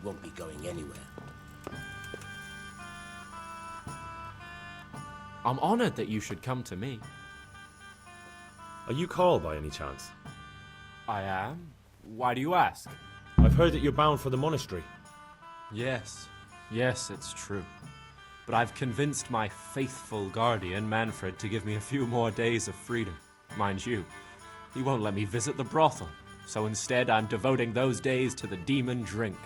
won't be going anywhere. I'm honored that you should come to me. Are you Carl by any chance? I am. Why do you ask? I've heard that you're bound for the monastery. Yes, it's true. But I've convinced my faithful guardian, Manfred, to give me a few more days of freedom. Mind you, he won't let me visit the brothel, so instead I'm devoting those days to the demon drink.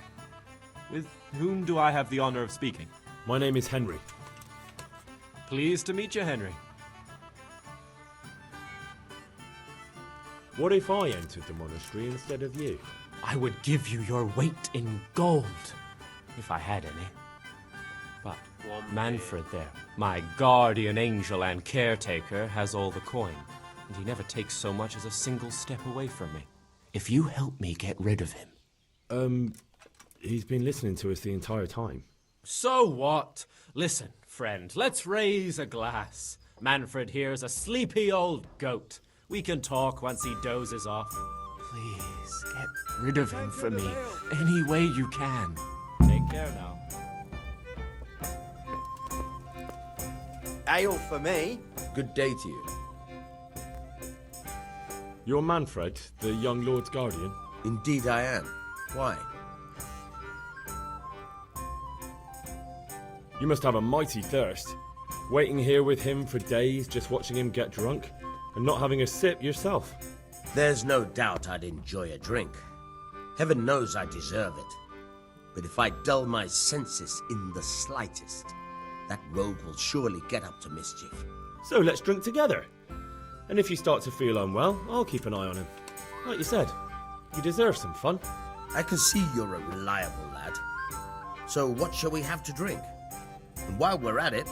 With whom do I have the honor of speaking? My name is Henry. Pleased to meet you, Henry. What if I entered the monastery instead of you? I would give you your weight in gold, if I had any. But Manfred there, my guardian angel and caretaker, has all the coin, and he never takes so much as a single step away from me. If you help me get rid of him... He's been listening to us the entire time. So what? Listen, friend, let's raise a glass. Manfred here's a sleepy old goat. We can talk once he dozes off. Please, get rid of him for me, any way you can. Take care now. Ale for me. Good day to you. You're Manfred, the young lord's guardian? Indeed I am. Why? You must have a mighty thirst. Waiting here with him for days, just watching him get drunk, and not having a sip yourself. There's no doubt I'd enjoy a drink. Heaven knows I deserve it. But if I dull my senses in the slightest, that rogue will surely get up to mischief. So let's drink together. And if you start to feel unwell, I'll keep an eye on him. Like you said, you deserve some fun. I can see you're a reliable lad. So what shall we have to drink? And while we're at it,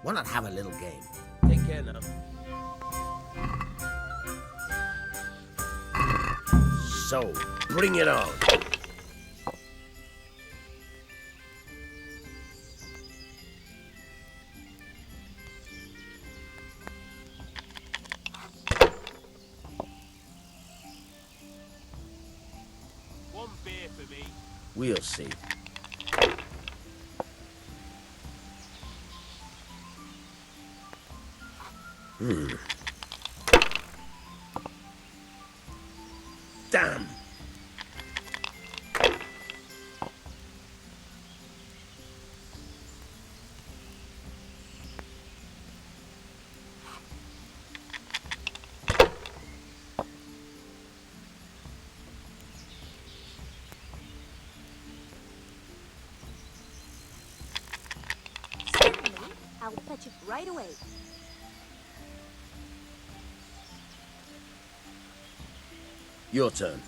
why not have a little game? Take care now. So, bring it on. One beer for me. We'll see. Damn. Certainly, I'll fetch it right away. Your turn.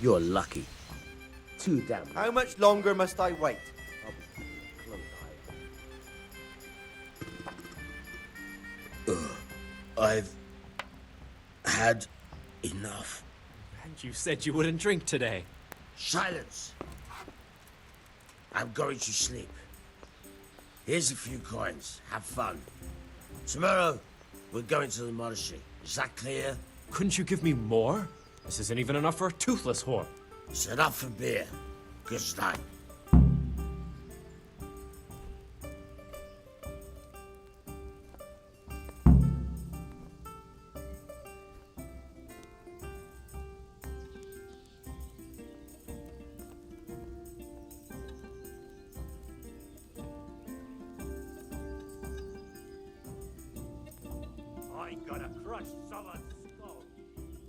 You're lucky. Too damn. How much longer must I wait? I've had enough. And you said you wouldn't drink today. Silence! I'm going to sleep. Here's a few coins. Have fun. Tomorrow, we're going to the monastery. Is that clear? Couldn't you give me more? This isn't even enough for a toothless whore. It's enough for beer. Good night. I'm gonna crush someone's skull.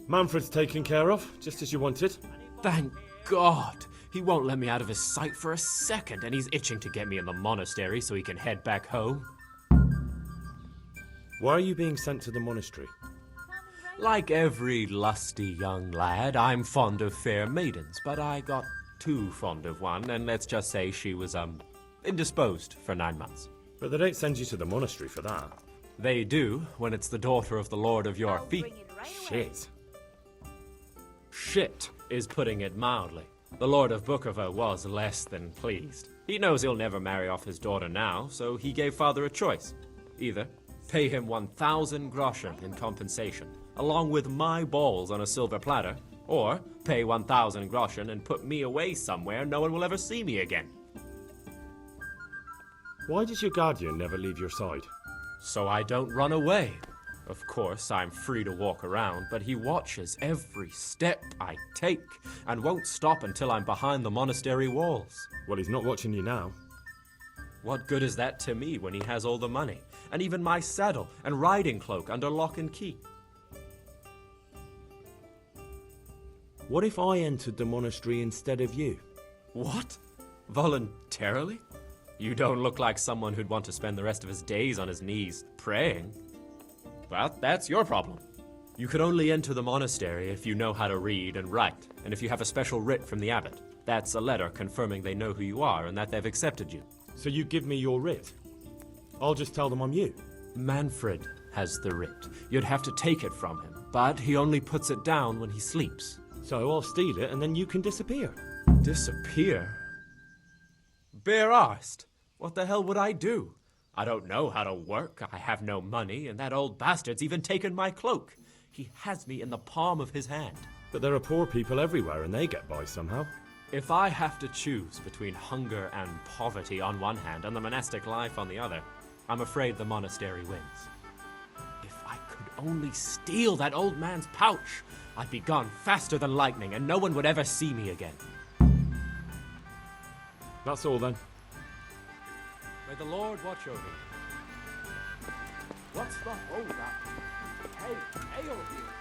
Manfred's taken care of, just as you wanted. Thank God. He won't let me out of his sight for a second, and he's itching to get me in the monastery so he can head back home. Why are you being sent to the monastery? Like every lusty young lad, I'm fond of fair maidens, but I got too fond of one, and let's just say she was, indisposed for 9 months. But they don't send you to the monastery for that. They do, when it's the daughter of the Lord of your feet. Bring it right away. Shit. Shit is putting it mildly. The Lord of Bookover was less than pleased. He knows he'll never marry off his daughter now, so he gave father a choice. Either pay him 1,000 groschen in compensation, along with my balls on a silver platter, or pay 1,000 groschen and put me away somewhere no one will ever see me again. Why does your guardian never leave your side? So I don't run away. Of course, I'm free to walk around, but he watches every step I take and won't stop until I'm behind the monastery walls. Well, he's not watching you now. What good is that to me when he has all the money, and even my saddle and riding cloak under lock and key? What if I entered the monastery instead of you? What? Voluntarily? You don't look like someone who'd want to spend the rest of his days on his knees praying. Well, that's your problem. You could only enter the monastery if you know how to read and write, and if you have a special writ from the abbot. That's a letter confirming they know who you are and that they've accepted you. So you give me your writ? I'll just tell them I'm you. Manfred has the writ. You'd have to take it from him, but he only puts it down when he sleeps. So I'll steal it and then you can disappear. Disappear? Bare arsed. What the hell would I do? I don't know how to work, I have no money, and that old bastard's even taken my cloak. He has me in the palm of his hand. But there are poor people everywhere and they get by somehow. If I have to choose between hunger and poverty on one hand and the monastic life on the other, I'm afraid the monastery wins. If I could only steal that old man's pouch, I'd be gone faster than lightning and no one would ever see me again. That's all then. May the Lord watch over you. What's the hold up? Hey, over here.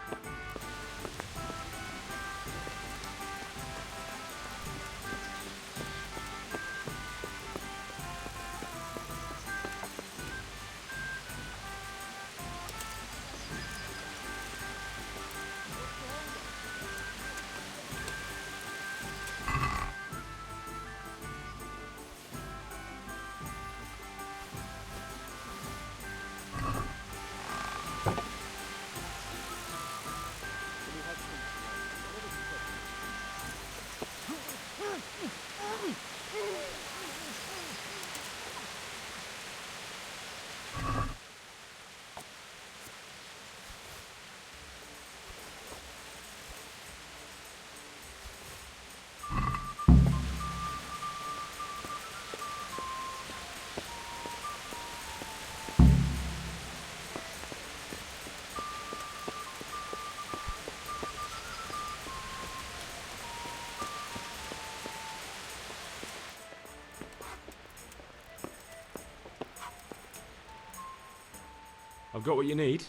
I've got what you need.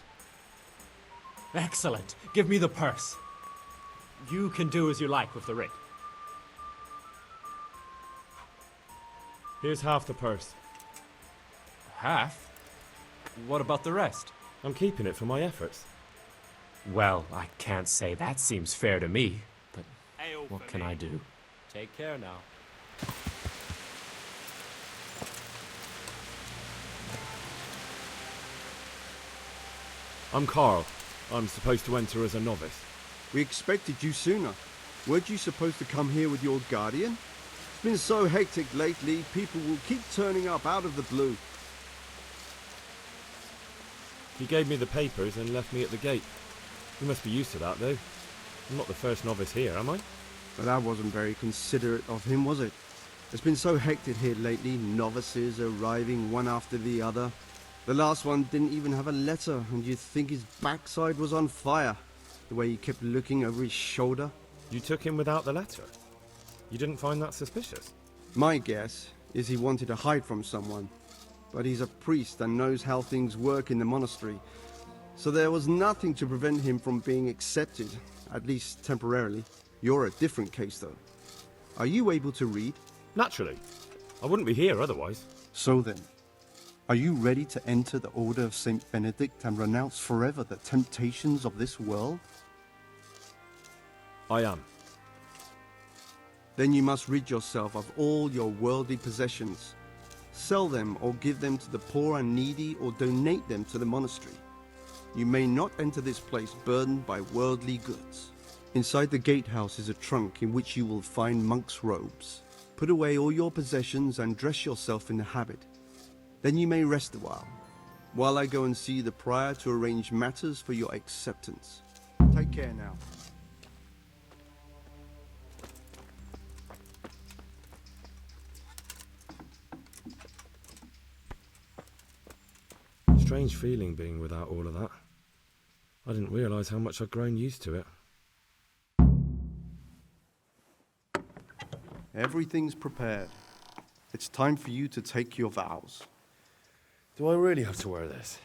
Excellent. Give me the purse. You can do as you like with the writ. Here's half the purse. Half? What about the rest? I'm keeping it for my efforts. Well, I can't say that seems fair to me, but Ale what for can me. I do? Take care now. I'm Carl. I'm supposed to enter as a novice. We expected you sooner. Weren't you supposed to come here with your guardian? It's been so hectic lately, people will keep turning up out of the blue. He gave me the papers and left me at the gate. You must be used to that, though. I'm not the first novice here, am I? But that wasn't very considerate of him, was it? It's been so hectic here lately, novices arriving one after the other. The last one didn't even have a letter, and you'd think his backside was on fire, the way he kept looking over his shoulder. You took him without the letter. You didn't find that suspicious? My guess is he wanted to hide from someone. But he's a priest and knows how things work in the monastery. So there was nothing to prevent him from being accepted, at least temporarily. You're a different case, though. Are you able to read? Naturally. I wouldn't be here otherwise. So then, are you ready to enter the Order of Saint Benedict and renounce forever the temptations of this world? I am. Then you must rid yourself of all your worldly possessions. Sell them or give them to the poor and needy or donate them to the monastery. You may not enter this place burdened by worldly goods. Inside the gatehouse is a trunk in which you will find monk's robes. Put away all your possessions and dress yourself in the habit. Then you may rest a while I go and see the prior to arrange matters for your acceptance. Take care now. Strange feeling being without all of that. I didn't realise how much I'd grown used to it. Everything's prepared. It's time for you to take your vows. Do I really have to wear this?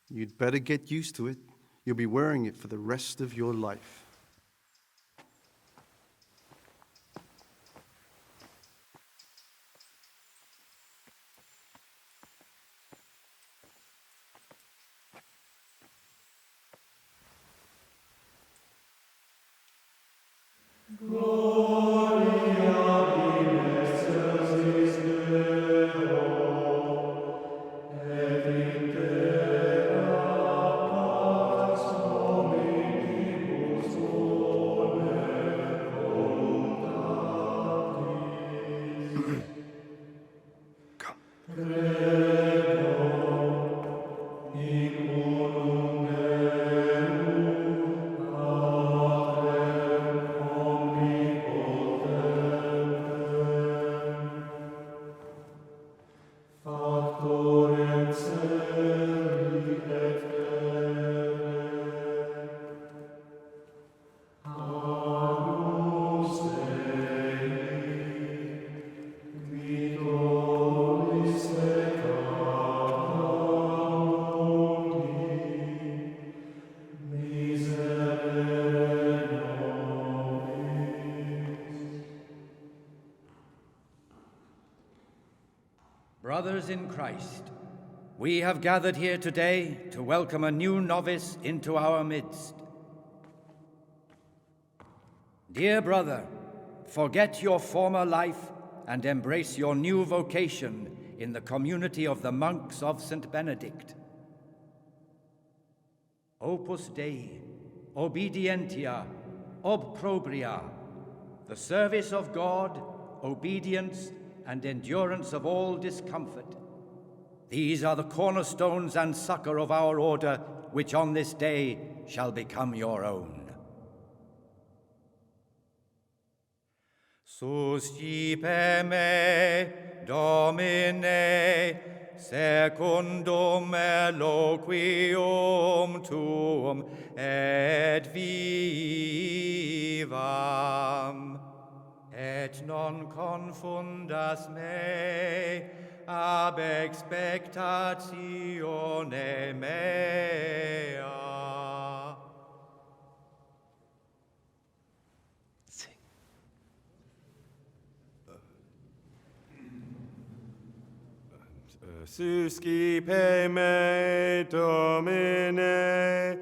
You'd better get used to it. You'll be wearing it for the rest of your life. Brothers in Christ, we have gathered here today to welcome a new novice into our midst. Dear brother, forget your former life and embrace your new vocation in the community of the monks of St. Benedict. Opus Dei, obedientia, obprobria, the service of God, obedience, and endurance of all discomfort. These are the cornerstones and succor of our order, which on this day shall become your own. Suscipe me, Domine, secundum eloquium tuum et vivam. Et non confundas me ab expectatione mea. Sing. Suscipe me, Domine,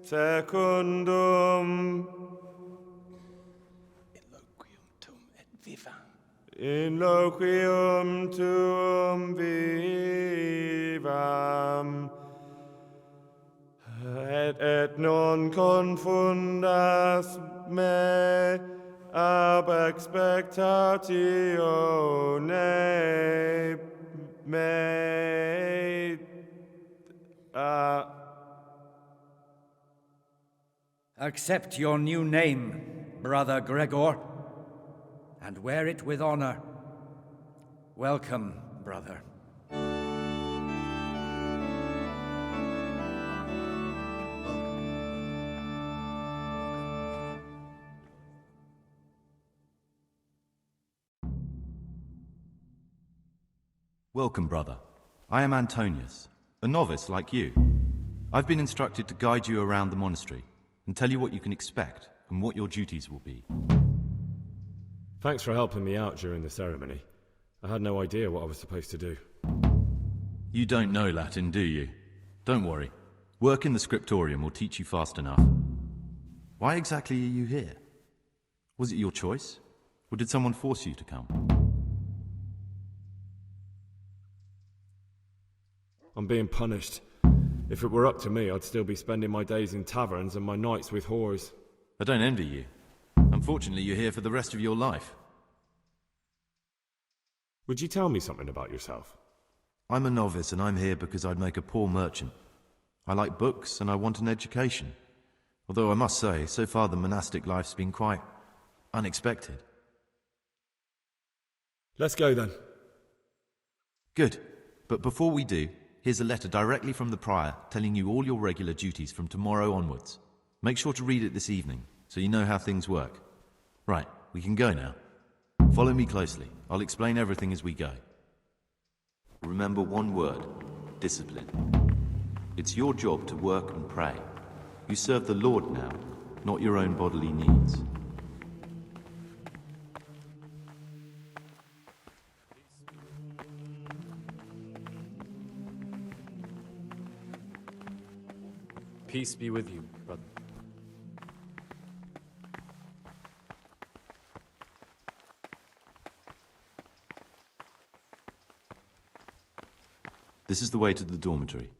secundum in loquium tuum vivam, et non confundas me ab expectatione mea. Accept your new name, Brother Gregor, and wear it with honor. Welcome, brother. Welcome, brother. I am Antonius, a novice like you. I've been instructed to guide you around the monastery and tell you what you can expect and what your duties will be. Thanks for helping me out during the ceremony. I had no idea what I was supposed to do. You don't know Latin, do you? Don't worry. Work in the scriptorium will teach you fast enough. Why exactly are you here? Was it your choice? Or did someone force you to come? I'm being punished. If it were up to me, I'd still be spending my days in taverns and my nights with whores. I don't envy you. Unfortunately, you're here for the rest of your life. Would you tell me something about yourself? I'm a novice and I'm here because I'd make a poor merchant. I like books and I want an education. Although I must say, so far the monastic life's been quite unexpected. Let's go then. Good. But before we do, here's a letter directly from the prior telling you all your regular duties from tomorrow onwards. Make sure to read it this evening so you know how things work. Right, we can go now. Follow me closely. I'll explain everything as we go. Remember one word: discipline. It's your job to work and pray. You serve the Lord now, not your own bodily needs. Peace be with you, brother. This is the way to the dormitory,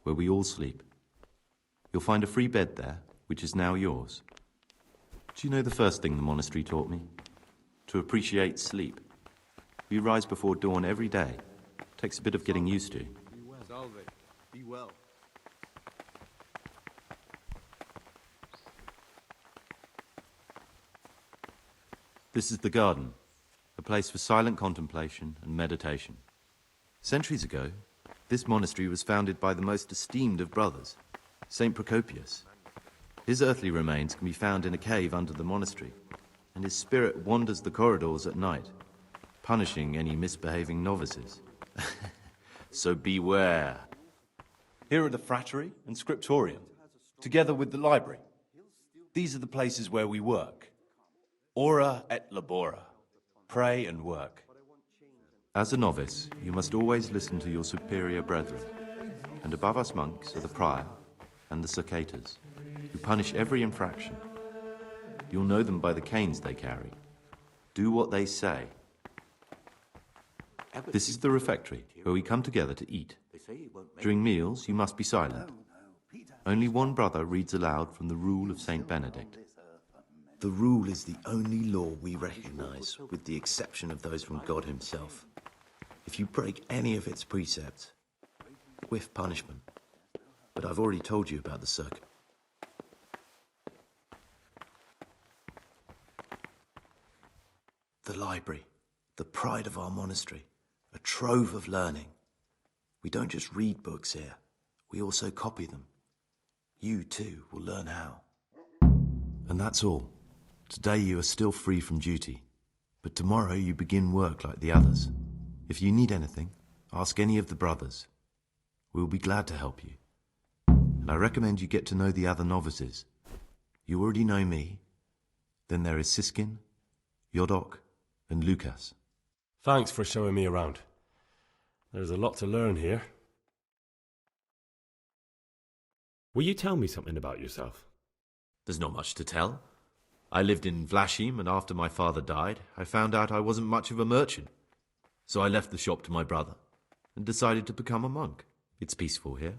where we all sleep. You'll find a free bed there, which is now yours. Do you know the first thing the monastery taught me? To appreciate sleep. We rise before dawn every day. Takes a bit of getting used to. Be well. Salve. Be well. This is the garden, a place for silent contemplation and meditation. Centuries ago, this monastery was founded by the most esteemed of brothers, Saint Procopius. His earthly remains can be found in a cave under the monastery, and his spirit wanders the corridors at night, punishing any misbehaving novices. So beware. Here are the frattery and scriptorium, together with the library. These are the places where we work. Ora et labora. Pray and work. As a novice, you must always listen to your superior brethren, and above us monks are the prior and the cicatas, who punish every infraction. You'll know them by the canes they carry. Do what they say. This is the refectory, where we come together to eat. During meals, you must be silent. Only one brother reads aloud from the Rule of Saint Benedict. The rule is the only law we recognize, with the exception of those from God himself. If you break any of its precepts, swift punishment. But I've already told you about the circuit. The library, the pride of our monastery, a trove of learning. We don't just read books here, we also copy them. You, too, will learn how. And that's all. Today you are still free from duty, but tomorrow you begin work like the others. If you need anything, ask any of the brothers. We will be glad to help you. And I recommend you get to know the other novices. You already know me. Then there is Siskin, Yodok, and Lucas. Thanks for showing me around. There's a lot to learn here. Will you tell me something about yourself? There's not much to tell. I lived in Vlashim, and after my father died, I found out I wasn't much of a merchant. So I left the shop to my brother and decided to become a monk. It's peaceful here.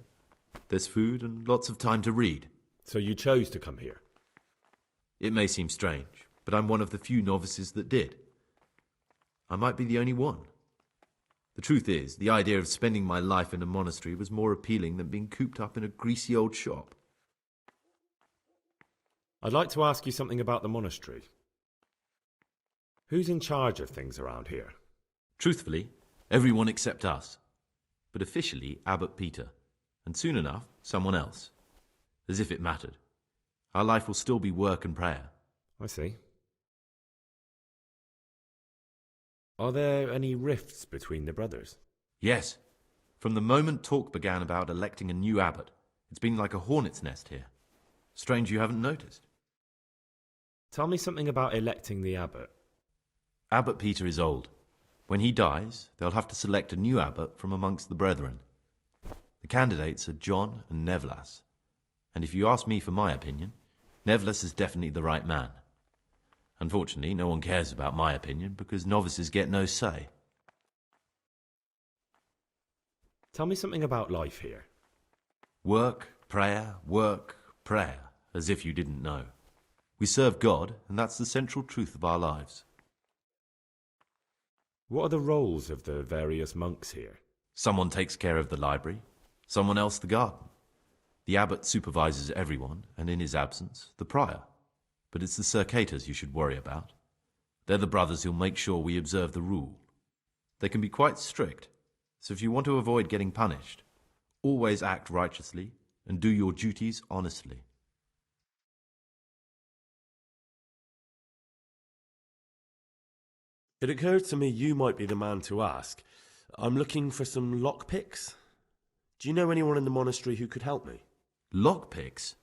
There's food and lots of time to read. So you chose to come here? It may seem strange, but I'm one of the few novices that did. I might be the only one. The truth is, the idea of spending my life in a monastery was more appealing than being cooped up in a greasy old shop. I'd like to ask you something about the monastery. Who's in charge of things around here? Truthfully, everyone except us. But officially, Abbot Peter. And soon enough, someone else. As if it mattered. Our life will still be work and prayer. I see. Are there any rifts between the brothers? Yes. From the moment talk began about electing a new abbot, it's been like a hornet's nest here. Strange you haven't noticed. Tell me something about electing the abbot. Abbot Peter is old. When he dies, they'll have to select a new abbot from amongst the brethren. The candidates are John and Nevlas. And if you ask me for my opinion, Nevlas is definitely the right man. Unfortunately, no one cares about my opinion because novices get no say. Tell me something about life here. Work, prayer, as if you didn't know. We serve God, and that's the central truth of our lives. What are the roles of the various monks here? Someone takes care of the library, someone else the garden. The abbot supervises everyone, and in his absence, the prior. But it's the circators you should worry about. They're the brothers who'll make sure we observe the rule. They can be quite strict, so if you want to avoid getting punished, always act righteously and do your duties honestly. It occurred to me you might be the man to ask. I'm looking for some lockpicks. Do you know anyone in the monastery who could help me? Lockpicks?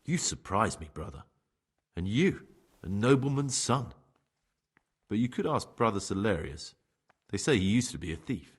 You surprise me, brother. And you, a nobleman's son. But you could ask Brother Salarius. They say he used to be a thief.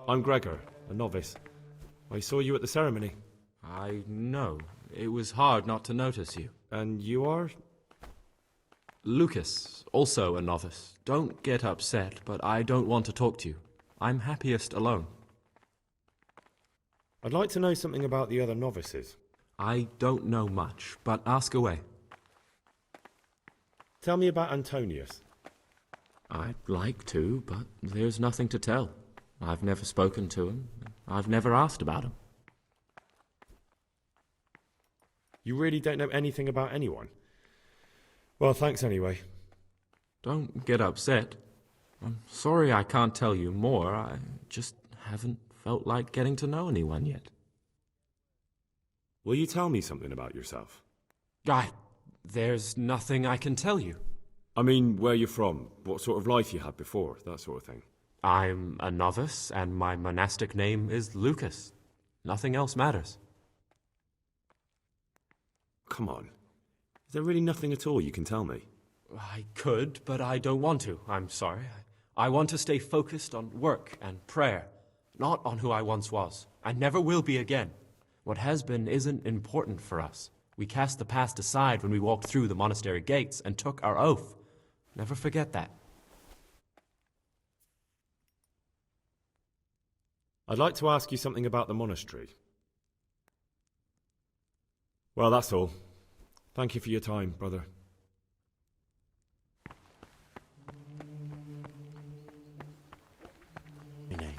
I'm Gregor, a novice. I saw you at the ceremony. I know. It was hard not to notice you. And you are? Lucas, also a novice. Don't get upset, but I don't want to talk to you. I'm happiest alone. I'd like to know something about the other novices. I don't know much, but ask away. Tell me about Antonius. I'd like to, but there's nothing to tell. I've never spoken to him. I've never asked about him. You really don't know anything about anyone? Well, thanks anyway. Don't get upset. I'm sorry I can't tell you more. I just haven't felt like getting to know anyone yet. Will you tell me something about yourself? There's nothing I can tell you. I mean, where you're from, what sort of life you had before, that sort of thing. I'm a novice, and my monastic name is Lucas. Nothing else matters. Come on. Is there really nothing at all you can tell me? I could, but I don't want to. I'm sorry. I want to stay focused on work and prayer, not on who I once was. I never will be again. What has been isn't important for us. We cast the past aside when we walked through the monastery gates and took our oath. Never forget that. I'd like to ask you something about the monastery. Well, that's all. Thank you for your time, brother. Your name?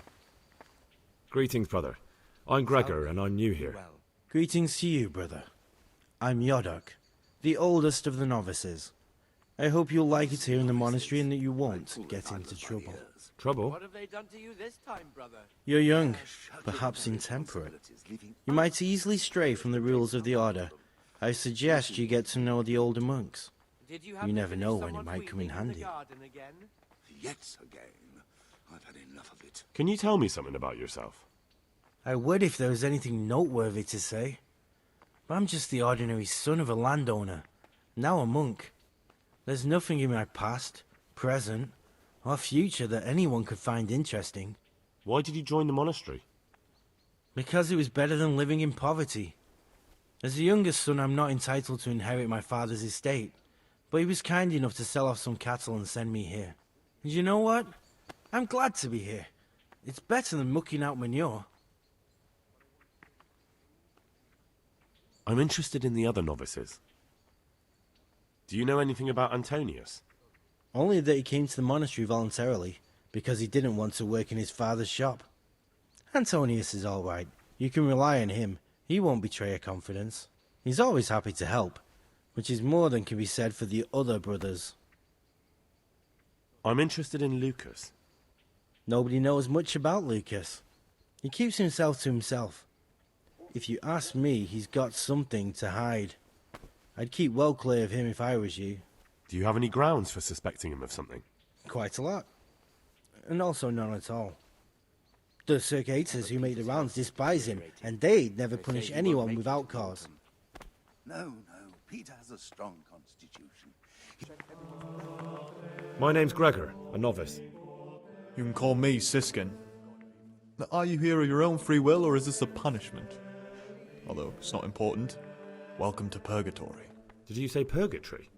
Greetings, brother. I'm Gregor, and I'm new here. Greetings to you, brother. I'm Yodok, the oldest of the novices. I hope you'll like it here in the monastery and that you won't get into trouble. Trouble? What have they done to you this time, brother? You're young, perhaps intemperate. You might easily stray from the rules of the order. I suggest you get to know the older monks. Did you You never know when it might come in handy. Yet again. I've had enough of it. Can you tell me something about yourself? I would if there was anything noteworthy to say. But I'm just the ordinary son of a landowner, now a monk. There's nothing in my past, present, or future that anyone could find interesting. Why did you join the monastery? Because it was better than living in poverty. As the youngest son, I'm not entitled to inherit my father's estate, but he was kind enough to sell off some cattle and send me here. And you know what? I'm glad to be here. It's better than mucking out manure. I'm interested in the other novices. Do you know anything about Antonius? Only that he came to the monastery voluntarily, because he didn't want to work in his father's shop. Antonius is all right. You can rely on him. He won't betray your confidence. He's always happy to help, which is more than can be said for the other brothers. I'm interested in Lucas. Nobody knows much about Lucas. He keeps himself to himself. If you ask me, he's got something to hide. I'd keep well clear of him if I was you. Do you have any grounds for suspecting him of something? Quite a lot. And also none at all. The circators who make the rounds despise him, and they'd never punish anyone without cause. No, Peter has a strong constitution. My name's Gregor, a novice. You can call me Siskin. Now, are you here of your own free will, or is this a punishment? Although it's not important. Welcome to Purgatory. Did you say purgatory?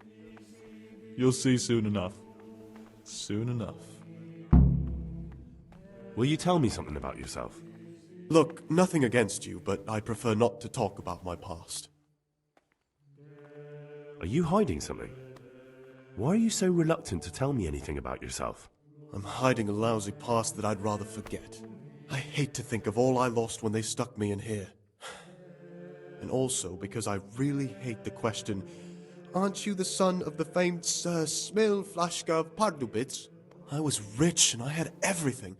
You'll see soon enough. Soon enough. Will you tell me something about yourself? Look, nothing against you, but I prefer not to talk about my past. Are you hiding something? Why are you so reluctant to tell me anything about yourself? I'm hiding a lousy past that I'd rather forget. I hate to think of all I lost when they stuck me in here. And also because I really hate the question, aren't you the son of the famed Sir Smil Flashka of Pardubitz? I was rich and I had everything.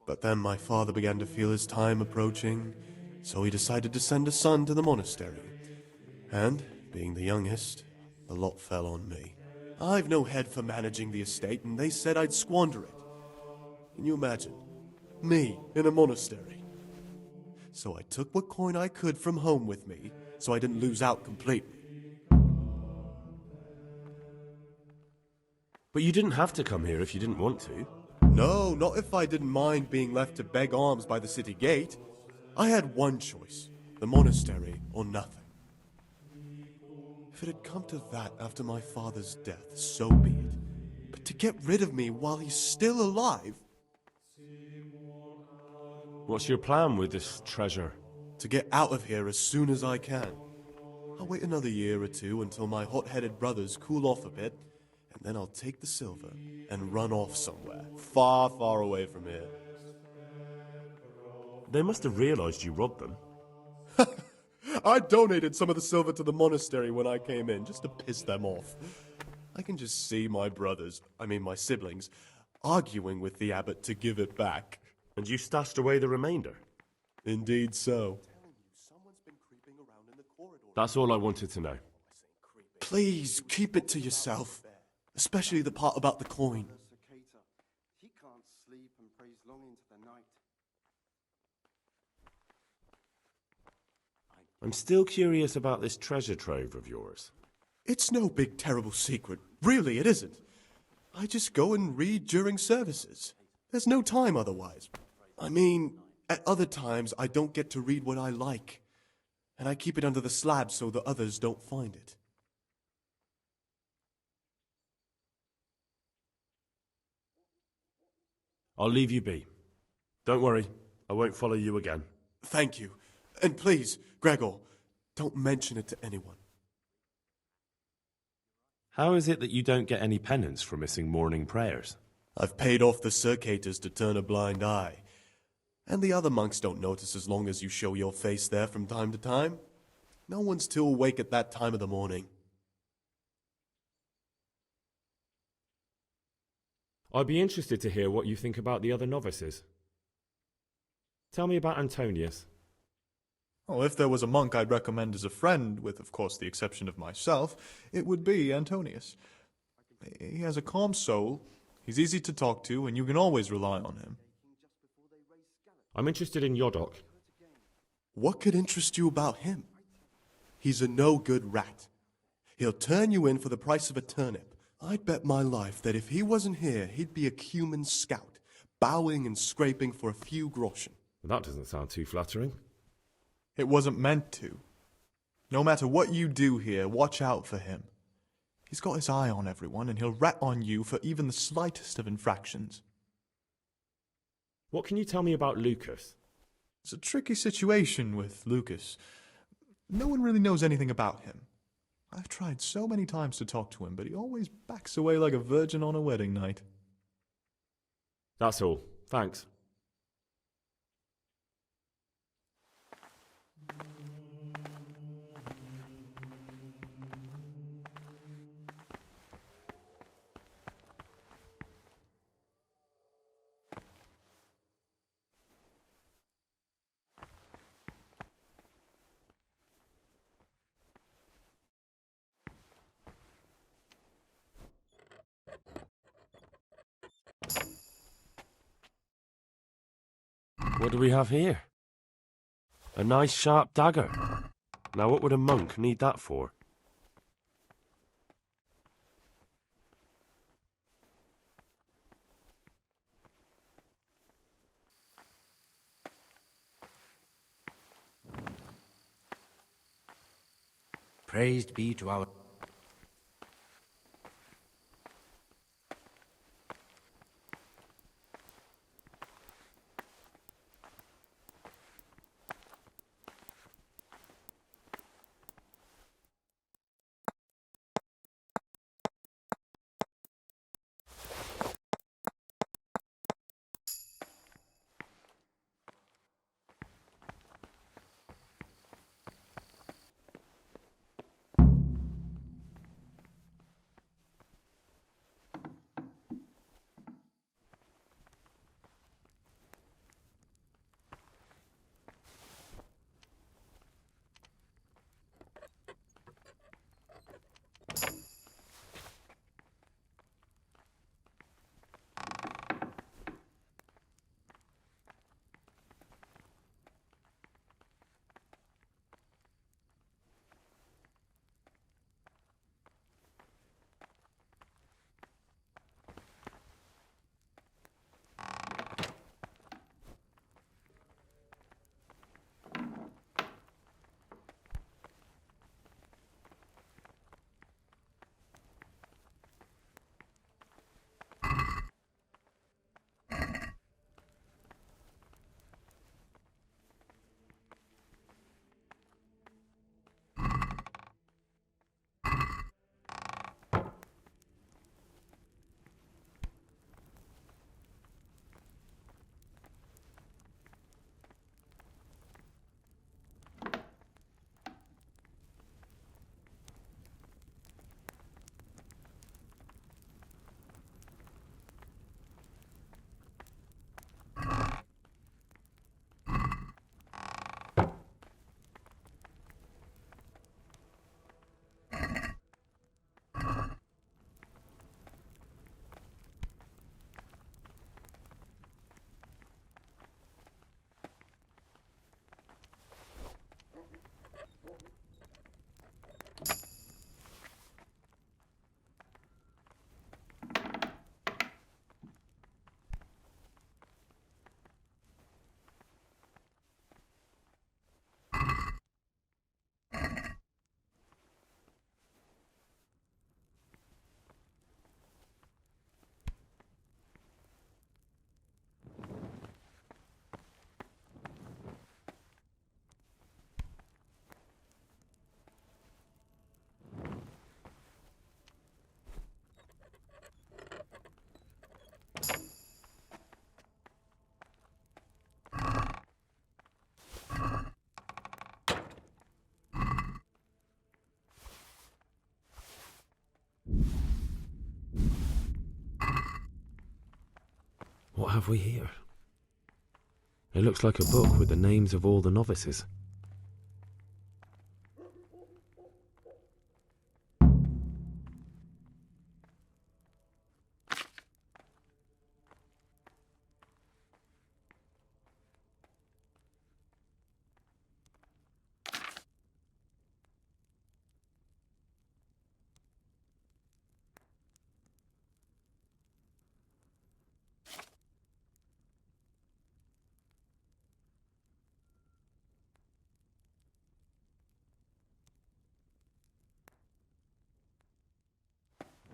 But then my father began to feel his time approaching, so he decided to send a son to the monastery. And, being the youngest, the lot fell on me. I've no head for managing the estate, and they said I'd squander it. Can you imagine? Me, in a monastery. So I took what coin I could from home with me, so I didn't lose out completely. But you didn't have to come here if you didn't want to. No, not if I didn't mind being left to beg alms by the city gate. I had one choice, the monastery or nothing. If it had come to that after my father's death, so be it. But to get rid of me while he's still alive... What's your plan with this treasure? To get out of here as soon as I can. I'll wait another year or two until my hot-headed brothers cool off a bit, and then I'll take the silver and run off somewhere, far, far away from here. They must have realized you robbed them. I donated some of the silver to the monastery when I came in, just to piss them off. I can just see my my siblings, arguing with the abbot to give it back. And you stashed away the remainder? Indeed so. That's all I wanted to know. Please, keep it to yourself. Especially the part about the coin. He can't sleep and prays long into the night. I'm still curious about this treasure trove of yours. It's no big terrible secret. Really, it isn't. I just go and read during services. There's no time otherwise. I mean, at other times I don't get to read what I like. And I keep it under the slab so the others don't find it. I'll leave you be. Don't worry, I won't follow you again. Thank you. And please, Gregor, don't mention it to anyone. How is it that you don't get any penance for missing morning prayers? I've paid off the circators to turn a blind eye. And the other monks don't notice as long as you show your face there from time to time. No one's too awake at that time of the morning. I'd be interested to hear what you think about the other novices. Tell me about Antonius. Oh, if there was a monk I'd recommend as a friend, with, of course, the exception of myself, it would be Antonius. He has a calm soul, he's easy to talk to, and you can always rely on him. I'm interested in Yodok. What could interest you about him? He's a no-good rat. He'll turn you in for the price of a turnip. I'd bet my life that if he wasn't here, he'd be a cumin scout, bowing and scraping for a few groschen. That doesn't sound too flattering. It wasn't meant to. No matter what you do here, watch out for him. He's got his eye on everyone, and he'll rat on you for even the slightest of infractions. What can you tell me about Lucas? It's a tricky situation with Lucas. No one really knows anything about him. I've tried so many times to talk to him, but he always backs away like a virgin on a wedding night. That's all. Thanks. What do we have here? A nice sharp dagger. Now what would a monk need that for? Praised be to our... What have we here? It looks like a book with the names of all the novices.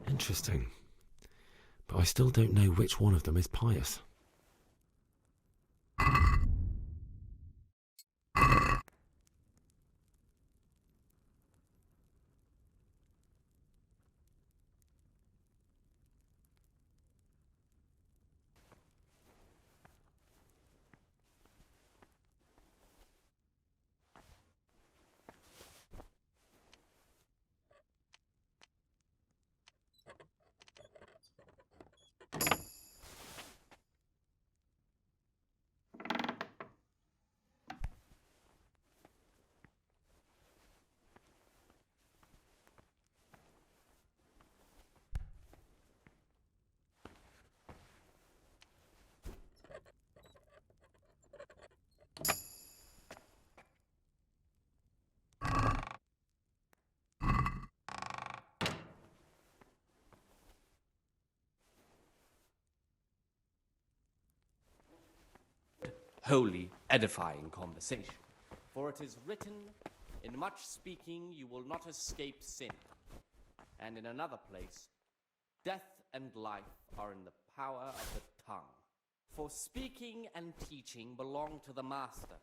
Interesting. But I still don't know which one of them is pious. wholly edifying conversation. For it is written, in much speaking you will not escape sin. And in another place, death and life are in the power of the tongue. For speaking and teaching belong to the master.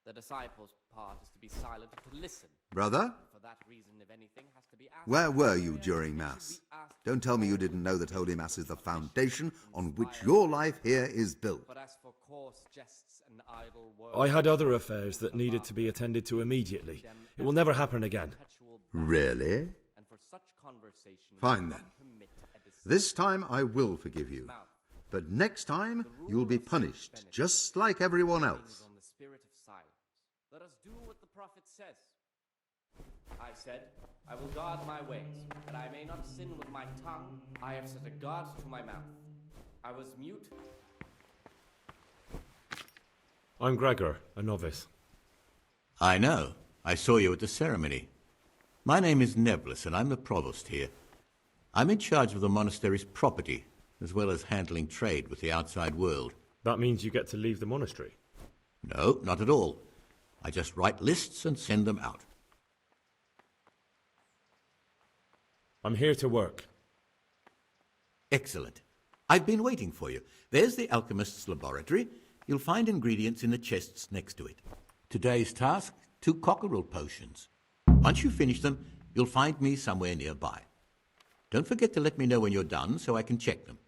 The disciple's part is to be silent and to listen. Brother? For that reason, if anything has to be asked, Where were you during Mass? Don't tell me you didn't know that Holy Mass is the foundation on which your life here is built. But as for coarse jests and idle words, I had other affairs that needed to be attended to immediately. It will never happen again. Really? and for such conversation, Fine then. This time I will forgive you. But next time you'll be punished, just like everyone else. on the spirit of silence. Let us do what the prophet says. I said, I will guard my ways, that I may not sin with my tongue. I have set a guard to my mouth. I was mute. I'm Gregor, a novice. I know. I saw you at the ceremony. My name is Nebulus, and I'm the provost here. I'm in charge of the monastery's property, as well as handling trade with the outside world. That means you get to leave the monastery? No, not at all. I just write lists and send them out. I'm here to work. Excellent. I've been waiting for you. There's the alchemist's laboratory. You'll find ingredients in the chests next to it. Today's task, 2 cockerel potions. Once you finish them, you'll find me somewhere nearby. Don't forget to let me know when you're done so I can check them.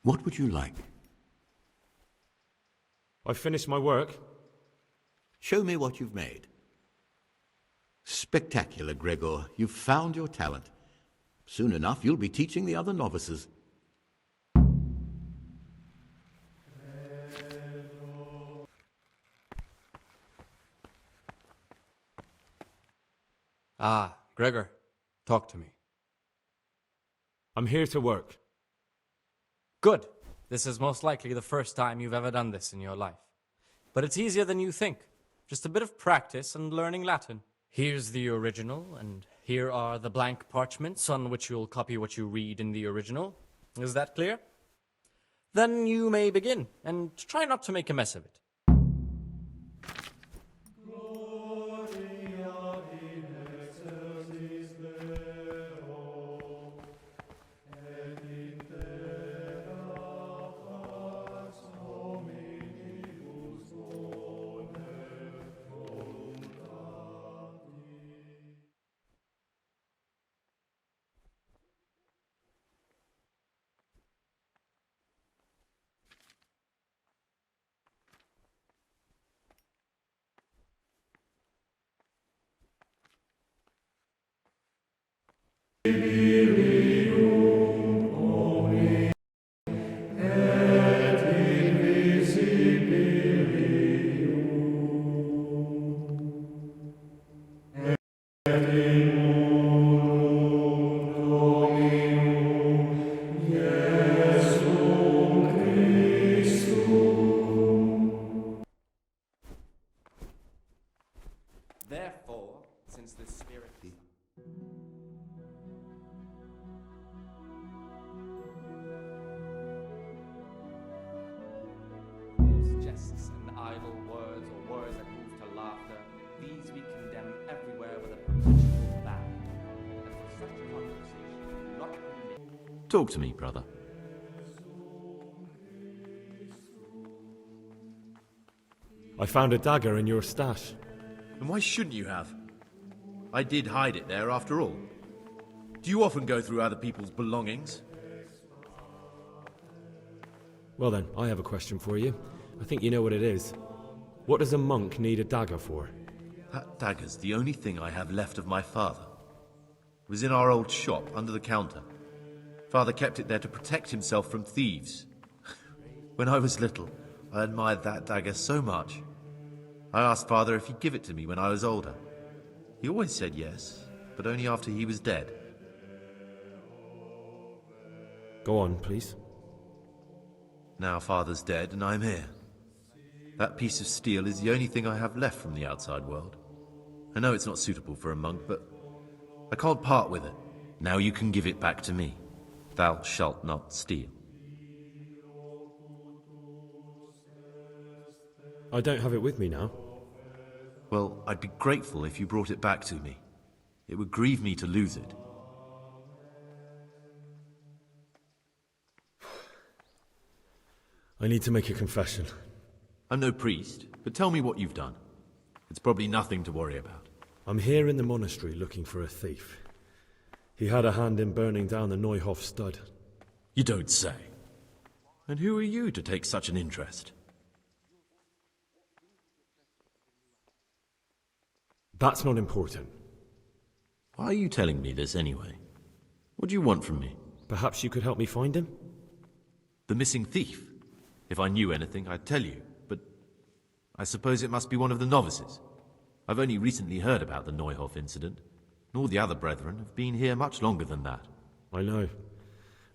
What would you like? I've finished my work. Show me what you've made. Spectacular, Gregor. You've found your talent. Soon enough, you'll be teaching the other novices. Ah, Gregor, talk to me. I'm here to work. Good. This is most likely the first time you've ever done this in your life. But it's easier than you think. Just a bit of practice and learning Latin. Here's the original, and here are the blank parchments on which you'll copy what you read in the original. Is that clear? Then you may begin, and try not to make a mess of it. Therefore, since the spirit... jests and idle words, or words that move to laughter, these we condemn everywhere with a perpetual ban. And for such conversation, not permit... Talk to me, brother. I found a dagger in your stash. And why shouldn't you have? I did hide it there after all. Do you often go through other people's belongings? Well then, I have a question for you. I think you know what it is. What does a monk need a dagger for? That dagger's the only thing I have left of my father. It was in our old shop, under the counter. Father kept it there to protect himself from thieves. When I was little, I admired that dagger so much. I asked Father if he'd give it to me when I was older. He always said yes, but only after he was dead. Go on, please. Now Father's dead and I'm here. That piece of steel is the only thing I have left from the outside world. I know it's not suitable for a monk, but I can't part with it. Now you can give it back to me. Thou shalt not steal. I don't have it with me now. Well, I'd be grateful if you brought it back to me. It would grieve me to lose it. I need to make a confession. I'm no priest, but tell me what you've done. It's probably nothing to worry about. I'm here in the monastery looking for a thief. He had a hand in burning down the Neuhof stud. You don't say. And who are you to take such an interest? That's not important. Why are you telling me this anyway? What do you want from me? Perhaps you could help me find him? The missing thief? If I knew anything, I'd tell you, but I suppose it must be one of the novices. I've only recently heard about the Neuhof incident, and all the other brethren have been here much longer than that. I know.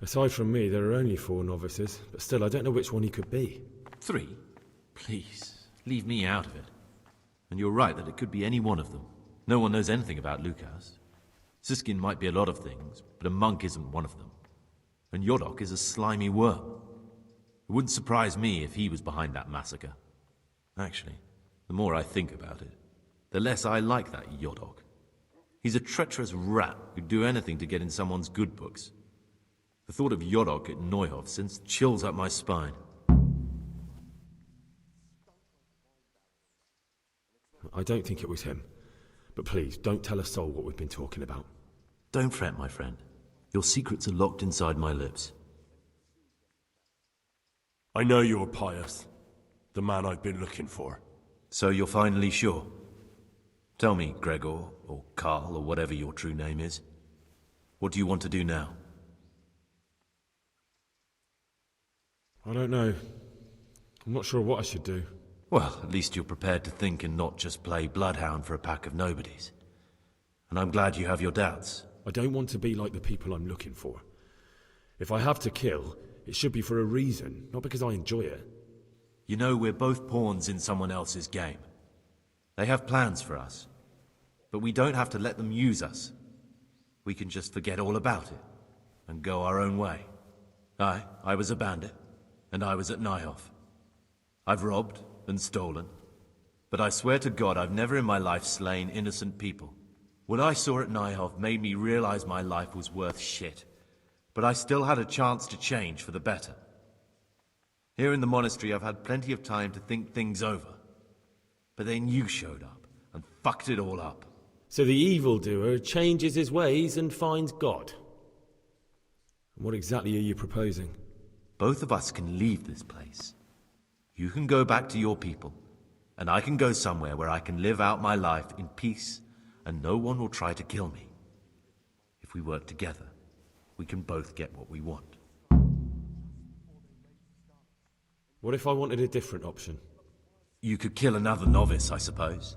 Aside from me, there are only 4 novices, but still, I don't know which one he could be. 3? Please, leave me out of it. And you're right that it could be any one of them. No one knows anything about Lukas. Siskin might be a lot of things, but a monk isn't one of them. And Yodok is a slimy worm. It wouldn't surprise me if he was behind that massacre. Actually, the more I think about it, the less I like that Yodok. He's a treacherous rat who'd do anything to get in someone's good books. The thought of Yodok at Neuhof sends chills up my spine. I don't think it was him. But please, don't tell a soul what we've been talking about. Don't fret, my friend. Your secrets are locked inside my lips. I know you're pious. The man I've been looking for. So you're finally sure? Tell me, Gregor, or Carl, or whatever your true name is. What do you want to do now? I don't know. I'm not sure what I should do. Well, at least you're prepared to think and not just play bloodhound for a pack of nobodies. And I'm glad you have your doubts. I don't want to be like the people I'm looking for. If I have to kill, it should be for a reason, not because I enjoy it. You know, we're both pawns in someone else's game. They have plans for us, but we don't have to let them use us. We can just forget all about it and go our own way. I was a bandit, and I was at Nyhoff. I've robbed and stolen, but I swear to God I've never in my life slain innocent people. What I saw at Nyhoff made me realize my life was worth shit, but I still had a chance to change for the better. Here in the monastery I've had plenty of time to think things over, but then you showed up and fucked it all up. So the evildoer changes his ways and finds God. What exactly are you proposing? Both of us can leave this place. You can go back to your people, and I can go somewhere where I can live out my life in peace, and no one will try to kill me. If we work together, we can both get what we want. What if I wanted a different option? You could kill another novice, I suppose.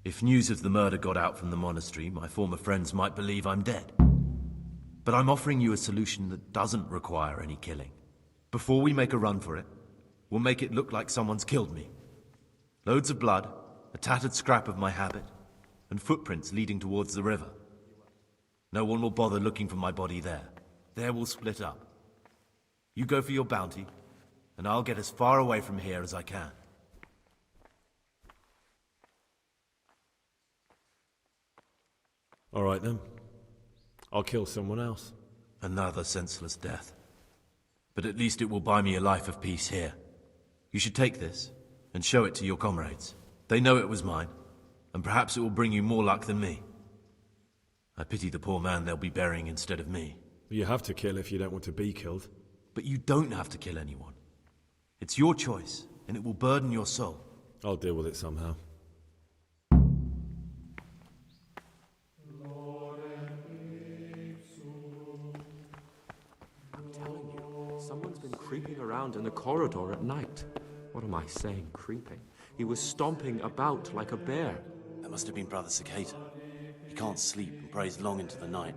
If news of the murder got out from the monastery, my former friends might believe I'm dead. But I'm offering you a solution that doesn't require any killing. Before we make a run for it, we'll make it look like someone's killed me. Loads of blood, a tattered scrap of my habit, and footprints leading towards the river. No one will bother looking for my body there. There we'll split up. You go for your bounty, and I'll get as far away from here as I can. All right then. I'll kill someone else. Another senseless death. But at least it will buy me a life of peace here. You should take this and show it to your comrades. They know it was mine, and perhaps it will bring you more luck than me. I pity the poor man they'll be burying instead of me. You have to kill if you don't want to be killed. But you don't have to kill anyone. It's your choice, and it will burden your soul. I'll deal with it somehow. I'm telling you, someone's been creeping around in the corridor at night. What am I saying, creeping? He was stomping about like a bear. That must have been Brother Cicada. He can't sleep and prays long into the night.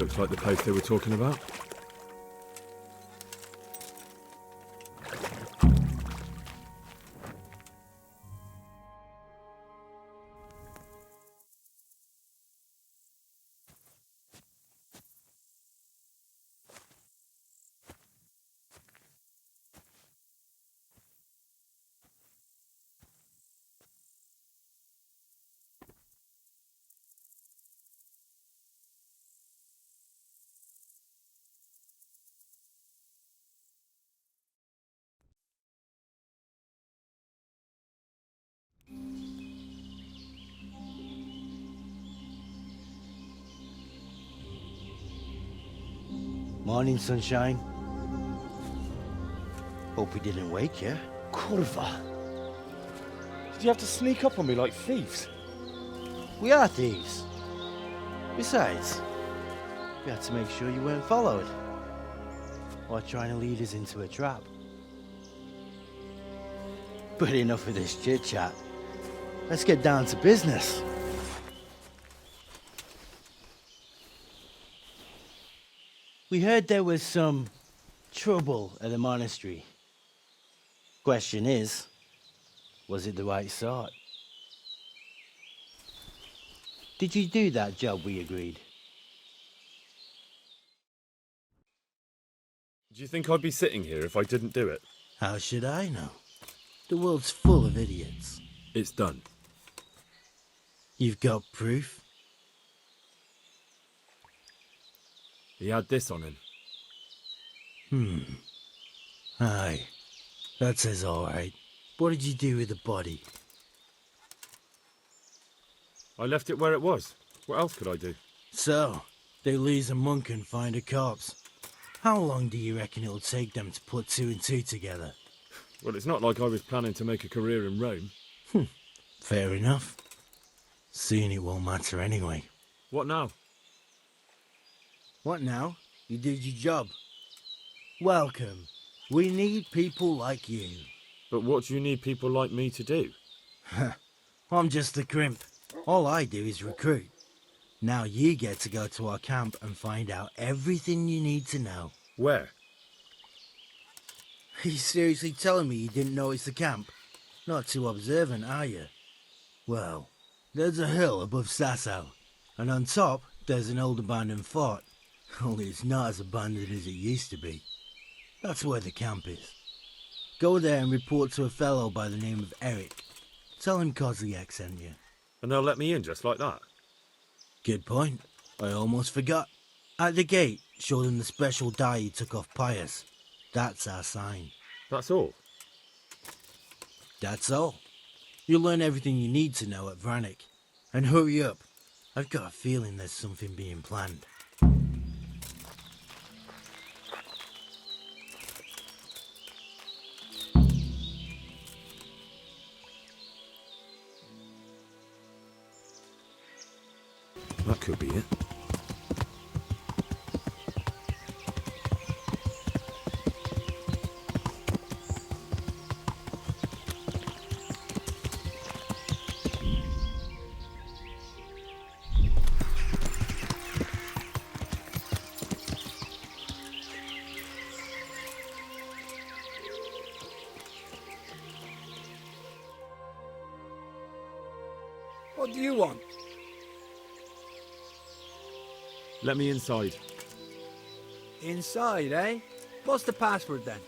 looks like the place they were talking about. Morning, sunshine. Hope we didn't wake you. Kurva! Did you have to sneak up on me like thieves? We are thieves. Besides, we had to make sure you weren't followed. Or trying to lead us into a trap. But enough of this chit-chat. Let's get down to business. We heard there was some trouble at the monastery. Question is, was it the right sort? Did you do that job we agreed? Do you think I'd be sitting here if I didn't do it? How should I know? The world's full of idiots. It's done. You've got proof? He had this on him. Aye. That says all right. What did you do with the body? I left it where it was. What else could I do? So, they lose a monk and find a corpse. How long do you reckon it'll take them to put two and two together? Well, it's not like I was planning to make a career in Rome. Fair enough. Soon it won't matter anyway. What now? What now? You did your job. Welcome. We need people like you. But what do you need people like me to do? I'm just a crimp. All I do is recruit. Now you get to go to our camp and find out everything you need to know. Where? Are you seriously telling me you didn't notice the camp? Not too observant, are you? Well, there's a hill above Sasau, and on top there's an old abandoned fort. Only it's not as abandoned as it used to be. That's where the camp is. Go there and report to a fellow by the name of Eric. Tell him Kozliak sent you. And they'll let me in just like that? Good point. I almost forgot. At the gate, show them the special die you took off Pius. That's our sign. That's all? That's all. You'll learn everything you need to know at Vranik. And hurry up. I've got a feeling there's something being planned. That could be it. What do you want? Let me inside. Inside, eh? What's the password then?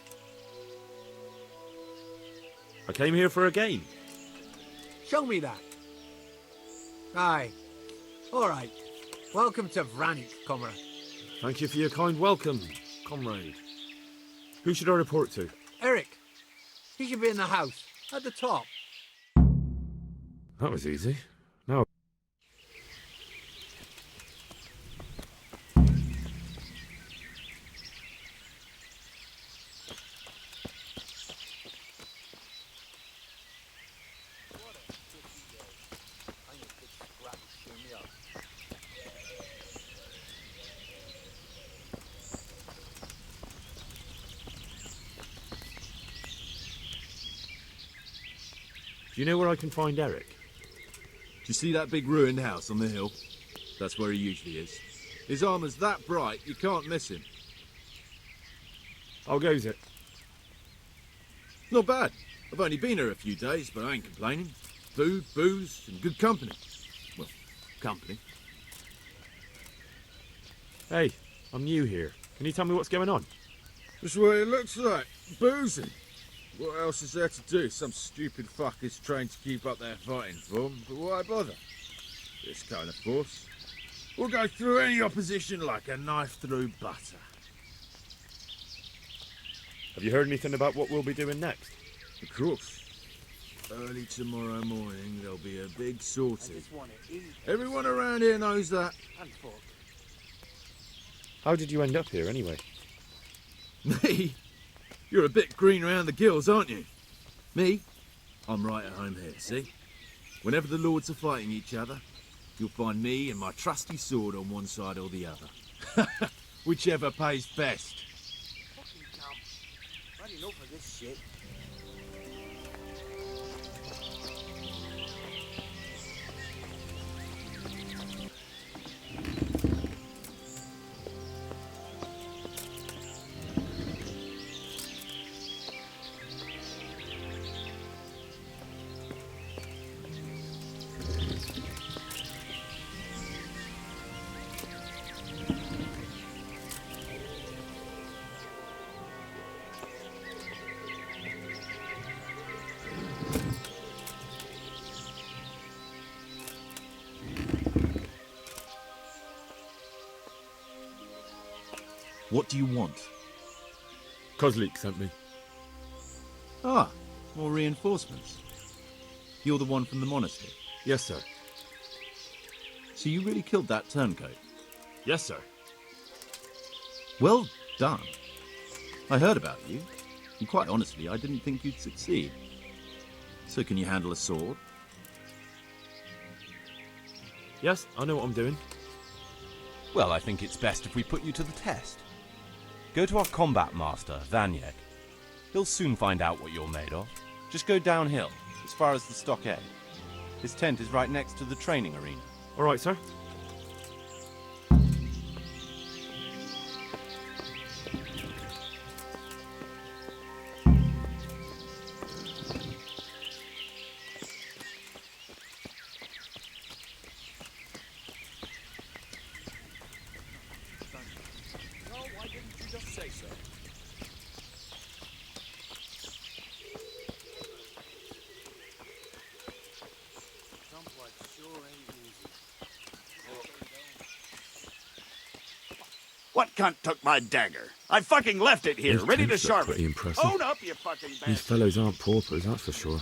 I came here for a game. Show me that. Aye. All right. Welcome to Vranik, comrade. Thank you for your kind welcome, comrade. Who should I report to? Eric. He should be in the house, at the top. That was easy. Now... Do you know where I can find Eric? Do you see that big ruined house on the hill? That's where he usually is. His armour's that bright, you can't miss him. How goes it? Not bad. I've only been here a few days, but I ain't complaining. Food, booze, and good company. Well, company. Hey, I'm new here. Can you tell me what's going on? That's what it looks like. Boozing. What else is there to do? Some stupid fuckers trained to keep up their fighting form, but why bother? This kind of force. We'll go through any opposition like a knife through butter. Have you heard anything about what we'll be doing next? Of course. Early tomorrow morning, there'll be a big sortie. Everyone around here knows that. How did you end up here, anyway? Me? You're a bit green around the gills, aren't you? Me? I'm right at home here, see? Whenever the lords are fighting each other, you'll find me and my trusty sword on one side or the other. Whichever pays best. Fucking dumb. I didn't know for this shit. What do you want? Kozlik sent me. Ah, more reinforcements. You're the one from the monastery? Yes, sir. So you really killed that turncoat? Yes, sir. Well done. I heard about you, and quite honestly, I didn't think you'd succeed. So can you handle a sword? Yes, I know what I'm doing. Well, I think it's best if we put you to the test. Go to our combat master, Vanyek. He'll soon find out what you're made of. Just go downhill, as far as the stockade. His tent is right next to the training arena. All right, sir. What cunt took my dagger? I fucking left it here, Those ready to tents look sharpen. pretty impressive. Own up, you fucking bastard. These fellows aren't paupers, that's for sure.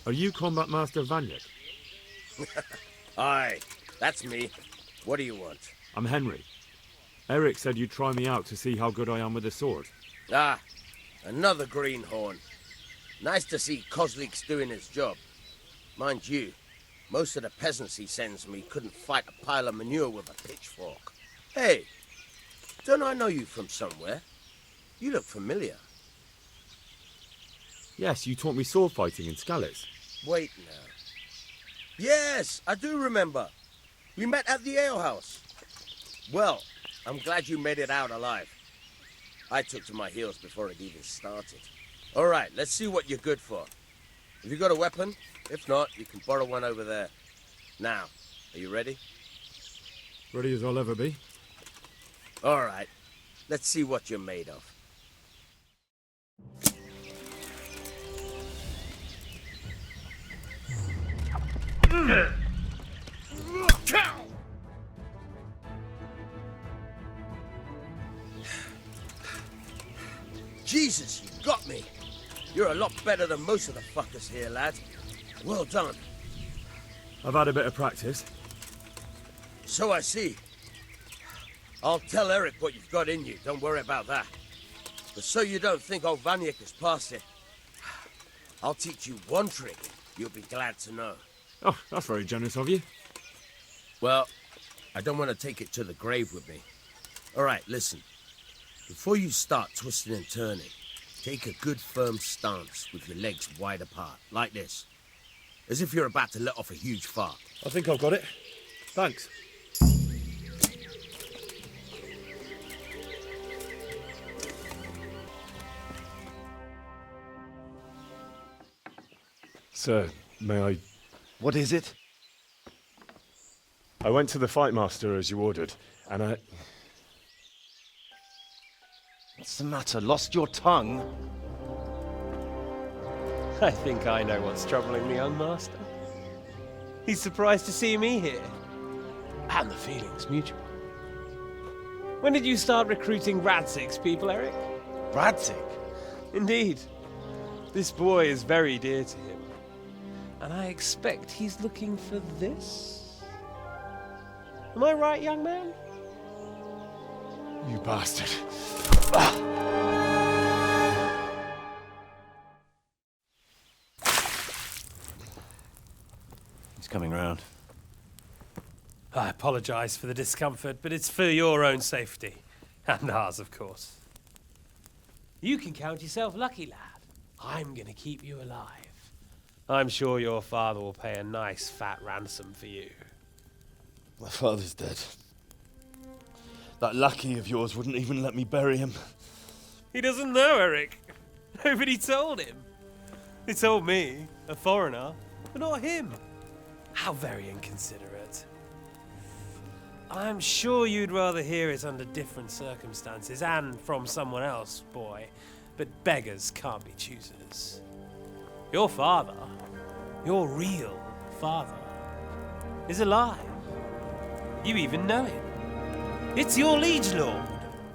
Are you Combat Master Vanyek? Aye, that's me. What do you want? I'm Henry. Eric said you'd try me out to see how good I am with the sword. Ah, another greenhorn. Nice to see Kozlik's doing his job. Mind you, most of the peasants he sends me couldn't fight a pile of manure with a pitchfork. Hey, don't I know you from somewhere? You look familiar. Yes, you taught me sword fighting in Skalitz. Wait now. Yes, I do remember. We met at the alehouse. Well, I'm glad you made it out alive. I took to my heels before it even started. All right, let's see what you're good for. Have you got a weapon? If not, you can borrow one over there. Now, are you ready? Ready as I'll ever be. All right, let's see what you're made of. Jesus, you got me. You're a lot better than most of the fuckers here, lad. Well done. I've had a bit of practice. So I see. I'll tell Eric what you've got in you. Don't worry about that. But so you don't think old Vanyek has passed it, I'll teach you one trick you'll be glad to know. Oh, that's very generous of you. Well, I don't want to take it to the grave with me. All right, listen. Before you start twisting and turning, take a good firm stance with your legs wide apart, like this. as if you're about to let off a huge fart. I think I've got it. Thanks. Sir, may I... What is it? I went to the fight master as you ordered, and I... What's the matter? Lost your tongue? I think I know what's troubling the young master. He's surprised to see me here. And the feeling's mutual. When did you start recruiting Radzig's people, Eric? Radzig? Indeed. This boy is very dear to him. And I expect he's looking for this? Am I right, young man? You bastard. He's coming round. I apologize for the discomfort, but it's for your own safety. And ours, of course. You can count yourself lucky, lad. I'm gonna keep you alive. I'm sure your father will pay a nice fat ransom for you. My father's dead. That lackey of yours wouldn't even let me bury him. He doesn't know, Eric. Nobody told him. They told me, a foreigner, but not him. How very inconsiderate. I'm sure you'd rather hear it under different circumstances and from someone else, boy, but beggars can't be choosers. Your father, your real father, is alive. You even know him. It's your liege lord,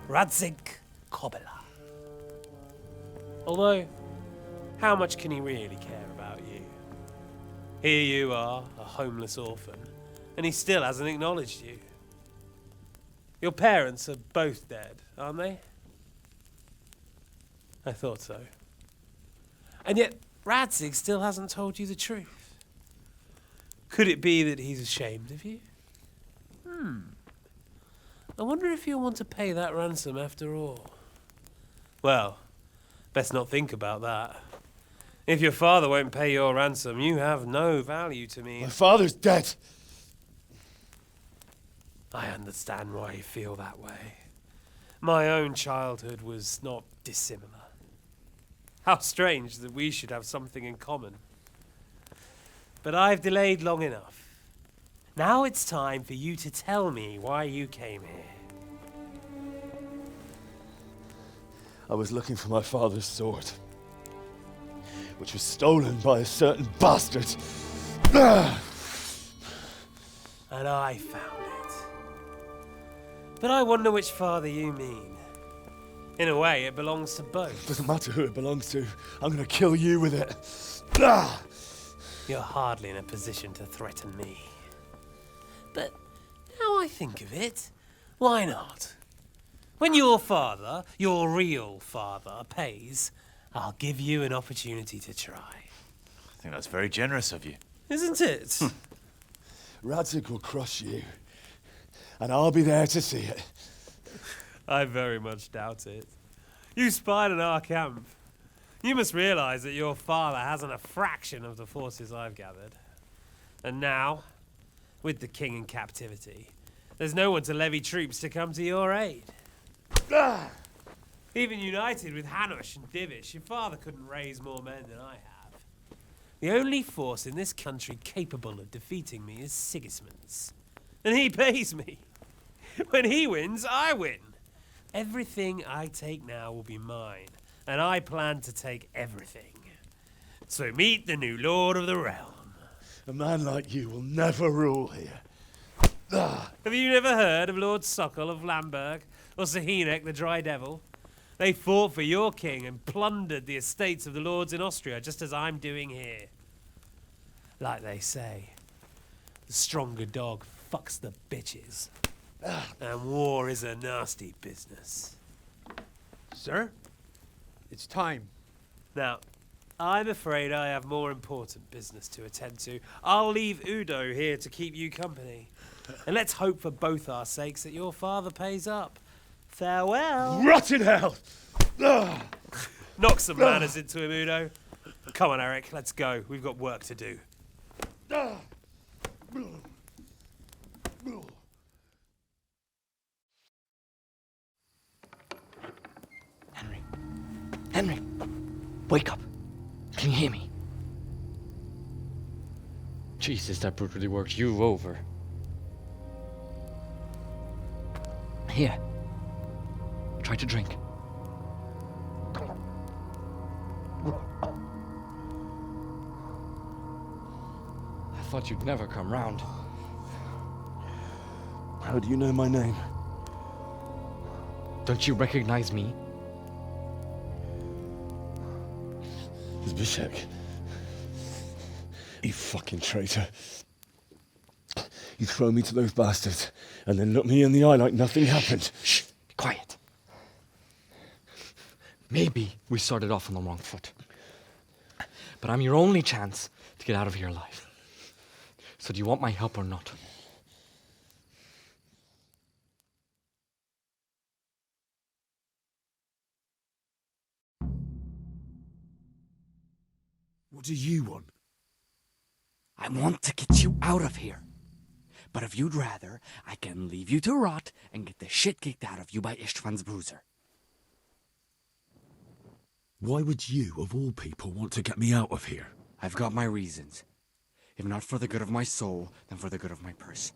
Radzig Kobyla. Although, how much can he really care about you? Here you are, a homeless orphan, and he still hasn't acknowledged you. Your parents are both dead, aren't they? I thought so. And yet, Radzig still hasn't told you the truth. Could it be that he's ashamed of you? I wonder if you'll want to pay that ransom after all. Well, best not think about that. If your father won't pay your ransom, you have no value to me. My father's dead. I understand why you feel that way. My own childhood was not dissimilar. How strange that we should have something in common. But I've delayed long enough. Now it's time for you to tell me why you came here. I was looking for my father's sword, which was stolen by a certain bastard. And I found it. But I wonder which father you mean. In a way, it belongs to both. Doesn't matter who it belongs to. I'm gonna kill you with it. You're hardly in a position to threaten me. But now I think of it, why not? When your father, your real father, pays, I'll give you an opportunity to try. I think that's very generous of you. Isn't it? Radzig will crush you, and I'll be there to see it. I very much doubt it. You spied on our camp. You must realize that your father hasn't a fraction of the forces I've gathered. And now, with the king in captivity, there's no one to levy troops to come to your aid. Even united with Hanush and Divish, your father couldn't raise more men than I have. The only force in this country capable of defeating me is Sigismund's. And he pays me. When he wins, I win. Everything I take now will be mine, and I plan to take everything. So meet the new lord of the realm. A man like you will never rule here. Have you never heard of Lord Sokol of Lamberg, or Sahinek the Dry Devil? They fought for your king and plundered the estates of the lords in Austria, just as I'm doing here. Like they say, the stronger dog fucks the bitches. And war is a nasty business. Sir, it's time. Now, I'm afraid I have more important business to attend to. I'll leave Udo here to keep you company. And let's hope for both our sakes that your father pays up. Farewell. Rot in hell! Knock some manners into him, Udo. Come on, Eric, let's go. We've got work to do. Henry, wake up. Can you hear me? Jesus, that brutally worked you over. Here. Try to drink. I thought you'd never come round. How do you know my name? Don't you recognize me? Zbyszek. You fucking traitor. You throw me to those bastards and then look me in the eye like nothing happened. Shh, be quiet. Maybe we started off on the wrong foot. But I'm your only chance to get out of here alive. So do you want my help or not? What do you want? I want to get you out of here. But if you'd rather, I can leave you to rot and get the shit kicked out of you by Istvan's bruiser. Why would you, of all people, want to get me out of here? I've got my reasons. If not for the good of my soul, then for the good of my purse.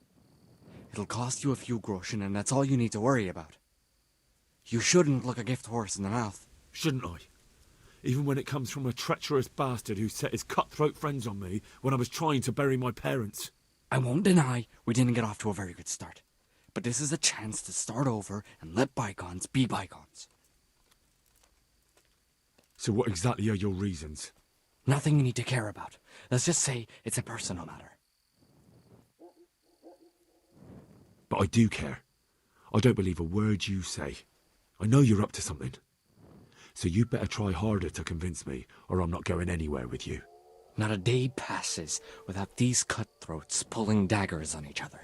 It'll cost you a few groschen, and that's all you need to worry about. You shouldn't look a gift horse in the mouth. Shouldn't I? Even when it comes from a treacherous bastard who set his cutthroat friends on me when I was trying to bury my parents. I won't deny we didn't get off to a very good start. But this is a chance to start over and let bygones be bygones. So what exactly are your reasons? Nothing you need to care about. Let's just say it's a personal matter. But I do care. I don't believe a word you say. I know you're up to something. So you better try harder to convince me, or I'm not going anywhere with you. Not a day passes without these cutthroats pulling daggers on each other.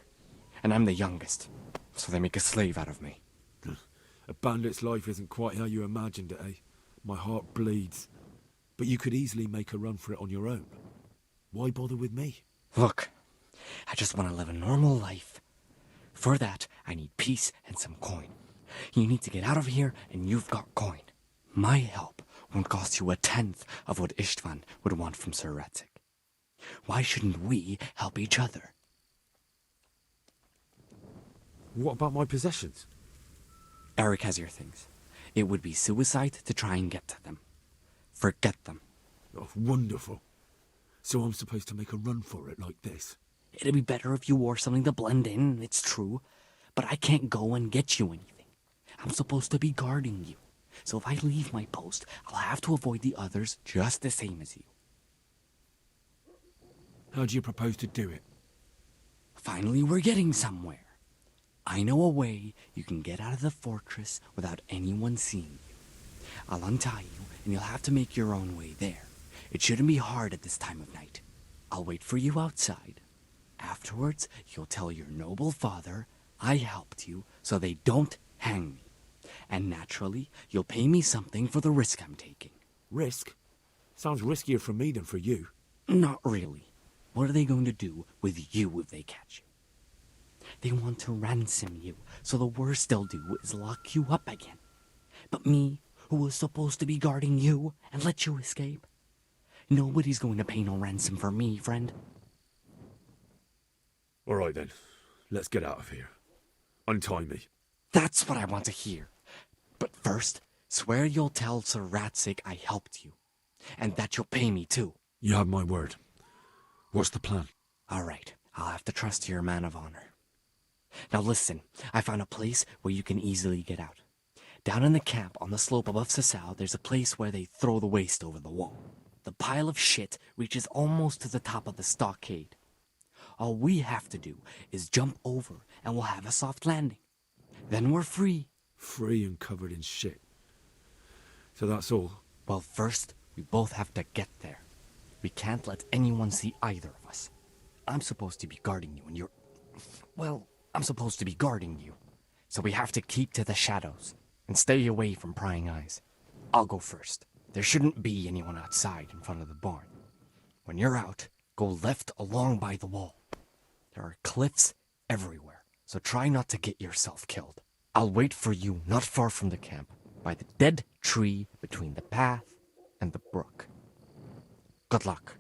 And I'm the youngest, so they make a slave out of me. A bandit's life isn't quite how you imagined it, eh? My heart bleeds. But you could easily make a run for it on your own. Why bother with me? Look, I just want to live a normal life. For that, I need peace and some coin. You need to get out of here, and you've got coin. My help won't cost you a tenth of what Istvan would want from Sir Ratzik. Why shouldn't we help each other? What about my possessions? Eric has your things. It would be suicide to try and get to them. Forget them. Oh, wonderful. So I'm supposed to make a run for it like this? It'd be better if you wore something to blend in, it's true. But I can't go and get you anything. I'm supposed to be guarding you. So if I leave my post, I'll have to avoid the others just the same as you. How do you propose to do it? Finally, we're getting somewhere. I know a way you can get out of the fortress without anyone seeing you. I'll untie you, and you'll have to make your own way there. It shouldn't be hard at this time of night. I'll wait for you outside. Afterwards, you'll tell your noble father I helped you so they don't hang me. And naturally, you'll pay me something for the risk I'm taking. Risk? Sounds riskier for me than for you. Not really. What are they going to do with you if they catch you? They want to ransom you, so the worst they'll do is lock you up again. But me, who was supposed to be guarding you and let you escape? Nobody's going to pay no ransom for me, friend. All right then, let's get out of here. Untie me. That's what I want to hear. But first, swear you'll tell Sir Ratzik I helped you. And that you'll pay me too. You have my word. What's the plan? All right, I'll have to trust you're a man of honor. Now listen, I found a place where you can easily get out. Down in the camp on the slope above Sasau, there's a place where they throw the waste over the wall. The pile of shit reaches almost to the top of the stockade. All we have to do is jump over and we'll have a soft landing. Then we're free. Free and covered in shit. So that's all? Well, first, we both have to get there. We can't let anyone see either of us. I'm supposed to be guarding you and you're... Well, I'm supposed to be guarding you. So we have to keep to the shadows and stay away from prying eyes. I'll go first. There shouldn't be anyone outside in front of the barn. When you're out, Go left along by the wall. There are cliffs everywhere, so try not to get yourself killed. I'll wait for you not far from the camp, by the dead tree between the path and the brook. Good luck.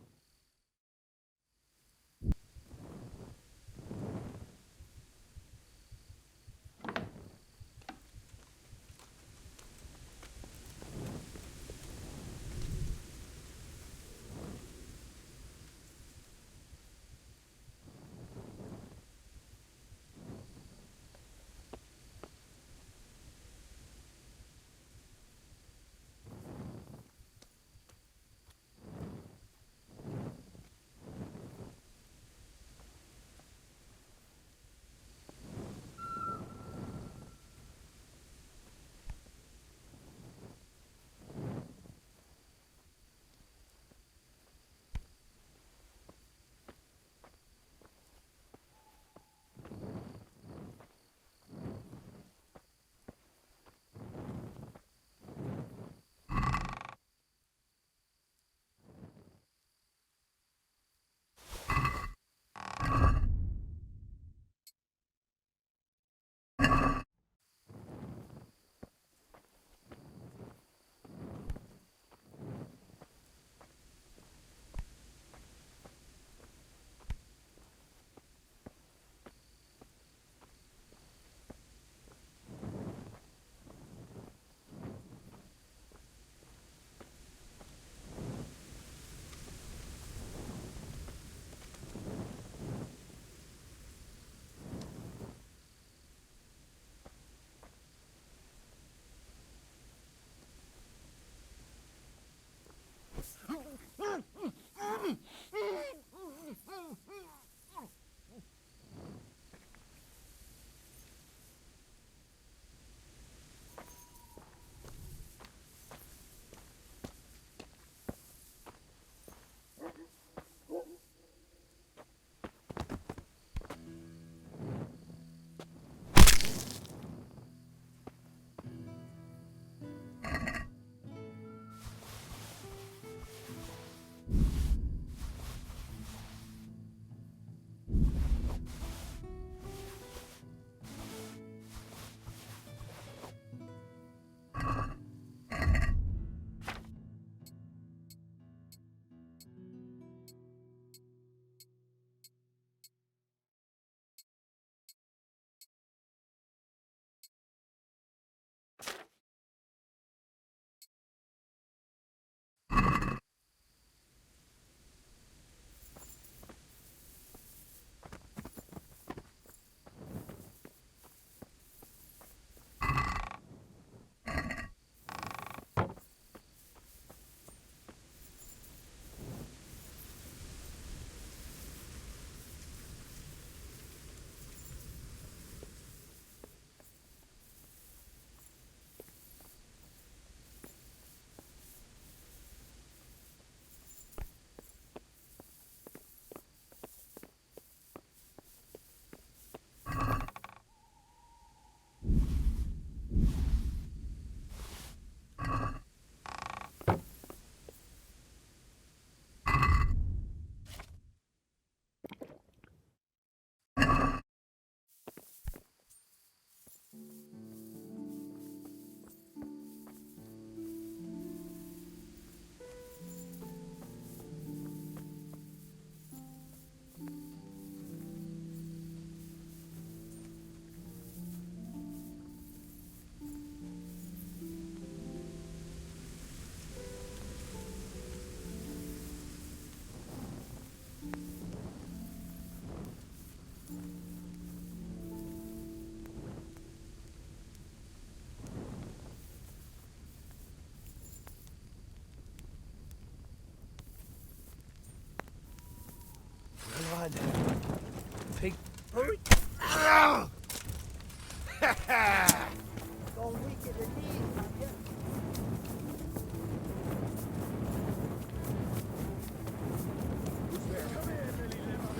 Pig.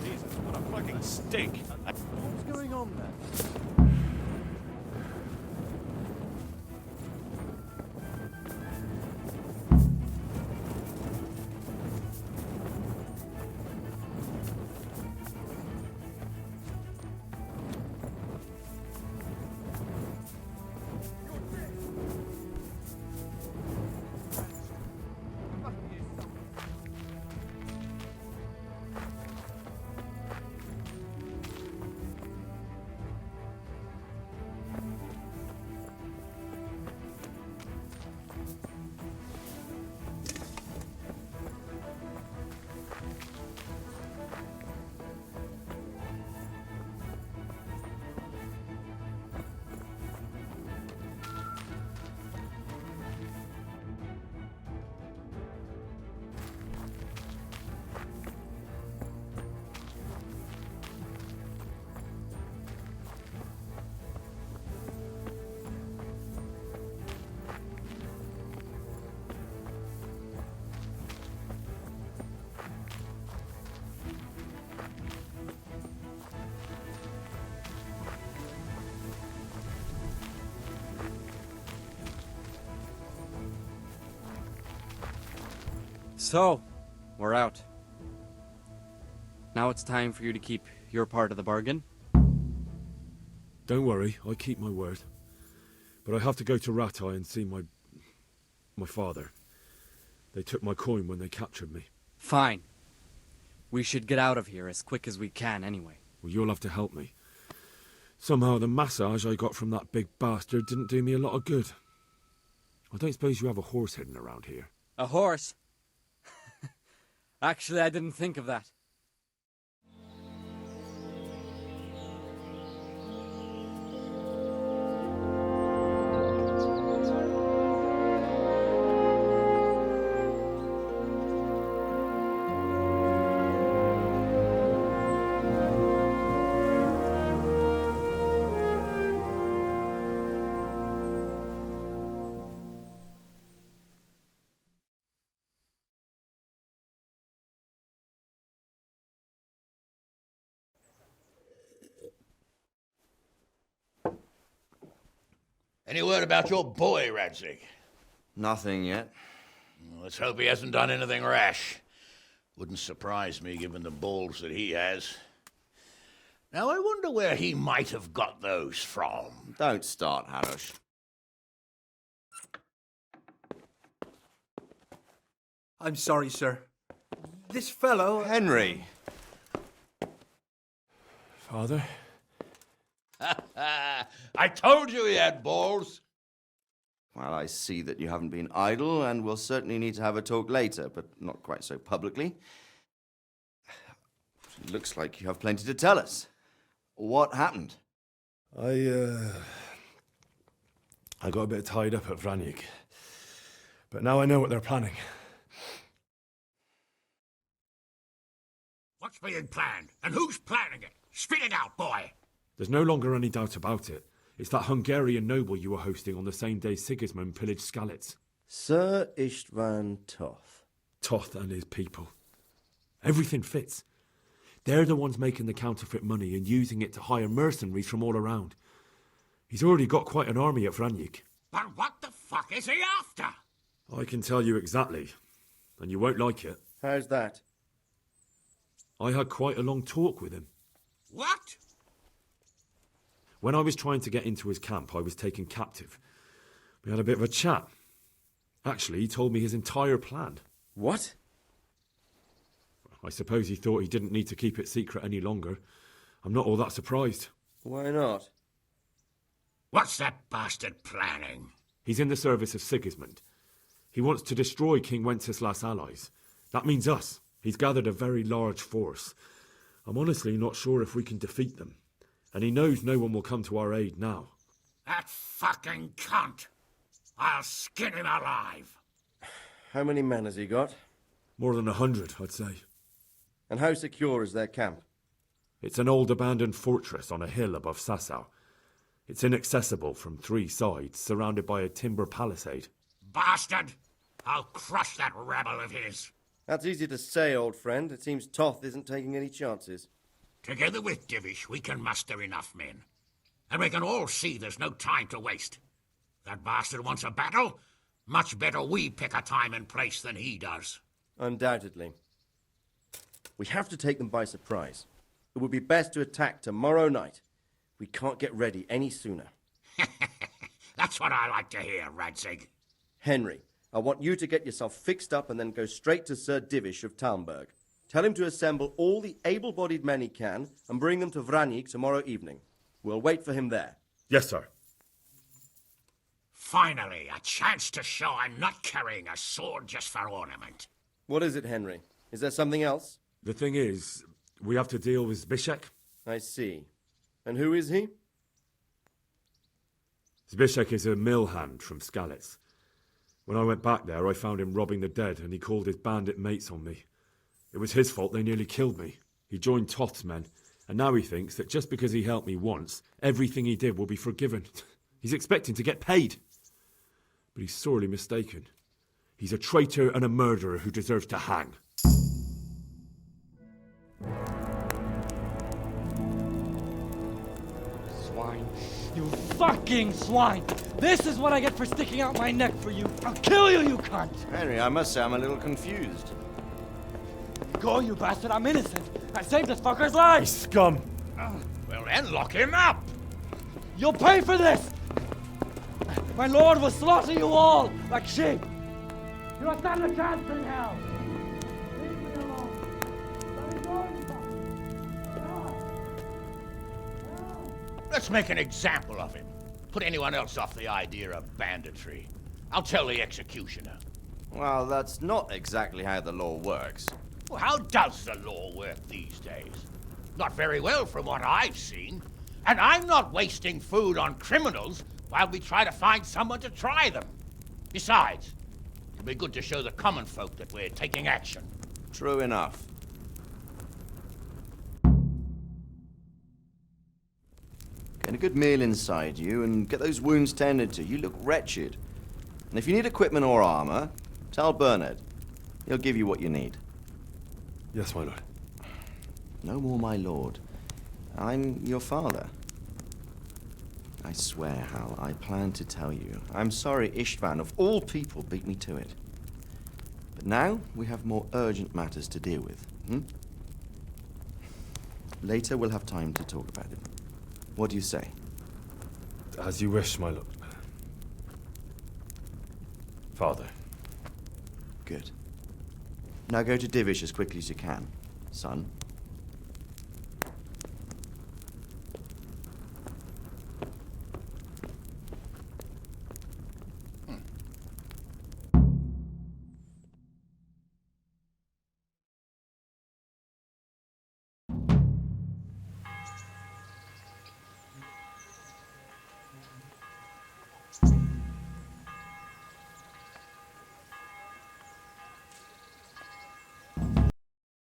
Jesus, what a fucking stink. What's going on there? So, we're out. Now it's time for you to keep your part of the bargain. Don't worry, I keep my word. But I have to go to Rattay and see my father. They took my coin when they captured me. Fine. We should get out of here as quick as we can anyway. Well, you'll have to help me. Somehow the massage I got from that big bastard didn't do me a lot of good. I don't suppose you have a horse hidden around here? A horse? Actually, I didn't think of that. Any word about your boy, Radzig? Nothing yet. Let's hope he hasn't done anything rash. Wouldn't surprise me, given the balls that he has. Now, I wonder where he might have got those from. Don't start, Harush. I'm sorry, sir. This fellow... Henry! Father? I told you he had balls. Well, I see that you haven't been idle, and we'll certainly need to have a talk later, but not quite so publicly. It looks like you have plenty to tell us. What happened? I got a bit tied up at Vranyig. But now I know what they're planning. What's being planned? And who's planning it? Spit it out, boy. There's no longer any doubt about it. It's that Hungarian noble you were hosting on the same day Sigismund pillaged Skalitz. Sir Istvan Toth. Toth and his people. Everything fits. They're the ones making the counterfeit money and using it to hire mercenaries from all around. He's already got quite an army at Vranyig. But what the fuck is he after? I can tell you exactly, and you won't like it. How's that? I had quite a long talk with him. What? When I was trying to get into his camp, I was taken captive. We had a bit of a chat. Actually, he told me his entire plan. What? I suppose he thought he didn't need to keep it secret any longer. I'm not all that surprised. Why not? What's that bastard planning? He's in the service of Sigismund. He wants to destroy King Wenceslas' allies. That means us. He's gathered a very large force. I'm honestly not sure if we can defeat them. And he knows no one will come to our aid now. That fucking cunt! I'll skin him alive! How many men has he got? More than 100, I'd say. And how secure is their camp? It's an old abandoned fortress on a hill above Sasau. It's inaccessible from 3 sides, surrounded by a timber palisade. Bastard! I'll crush that rebel of his! That's easy to say, old friend. It seems Toth isn't taking any chances. Together with Divish, we can muster enough men. And we can all see there's no time to waste. That bastard wants a battle. Much better we pick a time and place than he does. Undoubtedly. We have to take them by surprise. It would be best to attack tomorrow night. We can't get ready any sooner. That's what I like to hear, Radzig. Henry, I want you to get yourself fixed up and then go straight to Sir Divish of Talmberg. Tell him to assemble all the able-bodied men he can and bring them to Vranyig tomorrow evening. We'll wait for him there. Yes, sir. Finally, a chance to show I'm not carrying a sword just for ornament. What is it, Henry? Is there something else? The thing is, we have to deal with Zbyszek. I see. And who is he? Zbyszek is a mill hand from Skalitz. When I went back there, I found him robbing the dead, and he called his bandit mates on me. It was his fault they nearly killed me. He joined Toth's men, and now he thinks that just because he helped me once, everything he did will be forgiven. He's expecting to get paid. But he's sorely mistaken. He's a traitor and a murderer who deserves to hang. Swine. You fucking swine! This is what I get for sticking out my neck for you! I'll kill you, you cunt! Henry, I must say I'm a little confused. go, you bastard. I'm innocent. I saved this fucker's life. Scum. Well then, lock him up! You'll pay for this! My lord will slaughter you all like sheep. You don't stand a chance in hell. Leave me alone. Let me go. Let's make an example of him. Put anyone else off the idea of banditry. I'll tell the executioner. Well, that's not exactly how the law works. Well, how does the law work these days? Not very well from what I've seen. And I'm not wasting food on criminals while we try to find someone to try them. Besides, it'll be good to show the common folk that we're taking action. True enough. Get a good meal inside you and get those wounds tended to. You look wretched. And if you need equipment or armor, tell Bernard. He'll give you what you need. Yes, my lord. No more, my lord. I'm your father. I swear, Hal, I plan to tell you. I'm sorry Istvan, of all people, beat me to it. But now we have more urgent matters to deal with. Later we'll have time to talk about it. What do you say? As you wish, my lord. Father. Good. Now go to Divish as quickly as you can, son.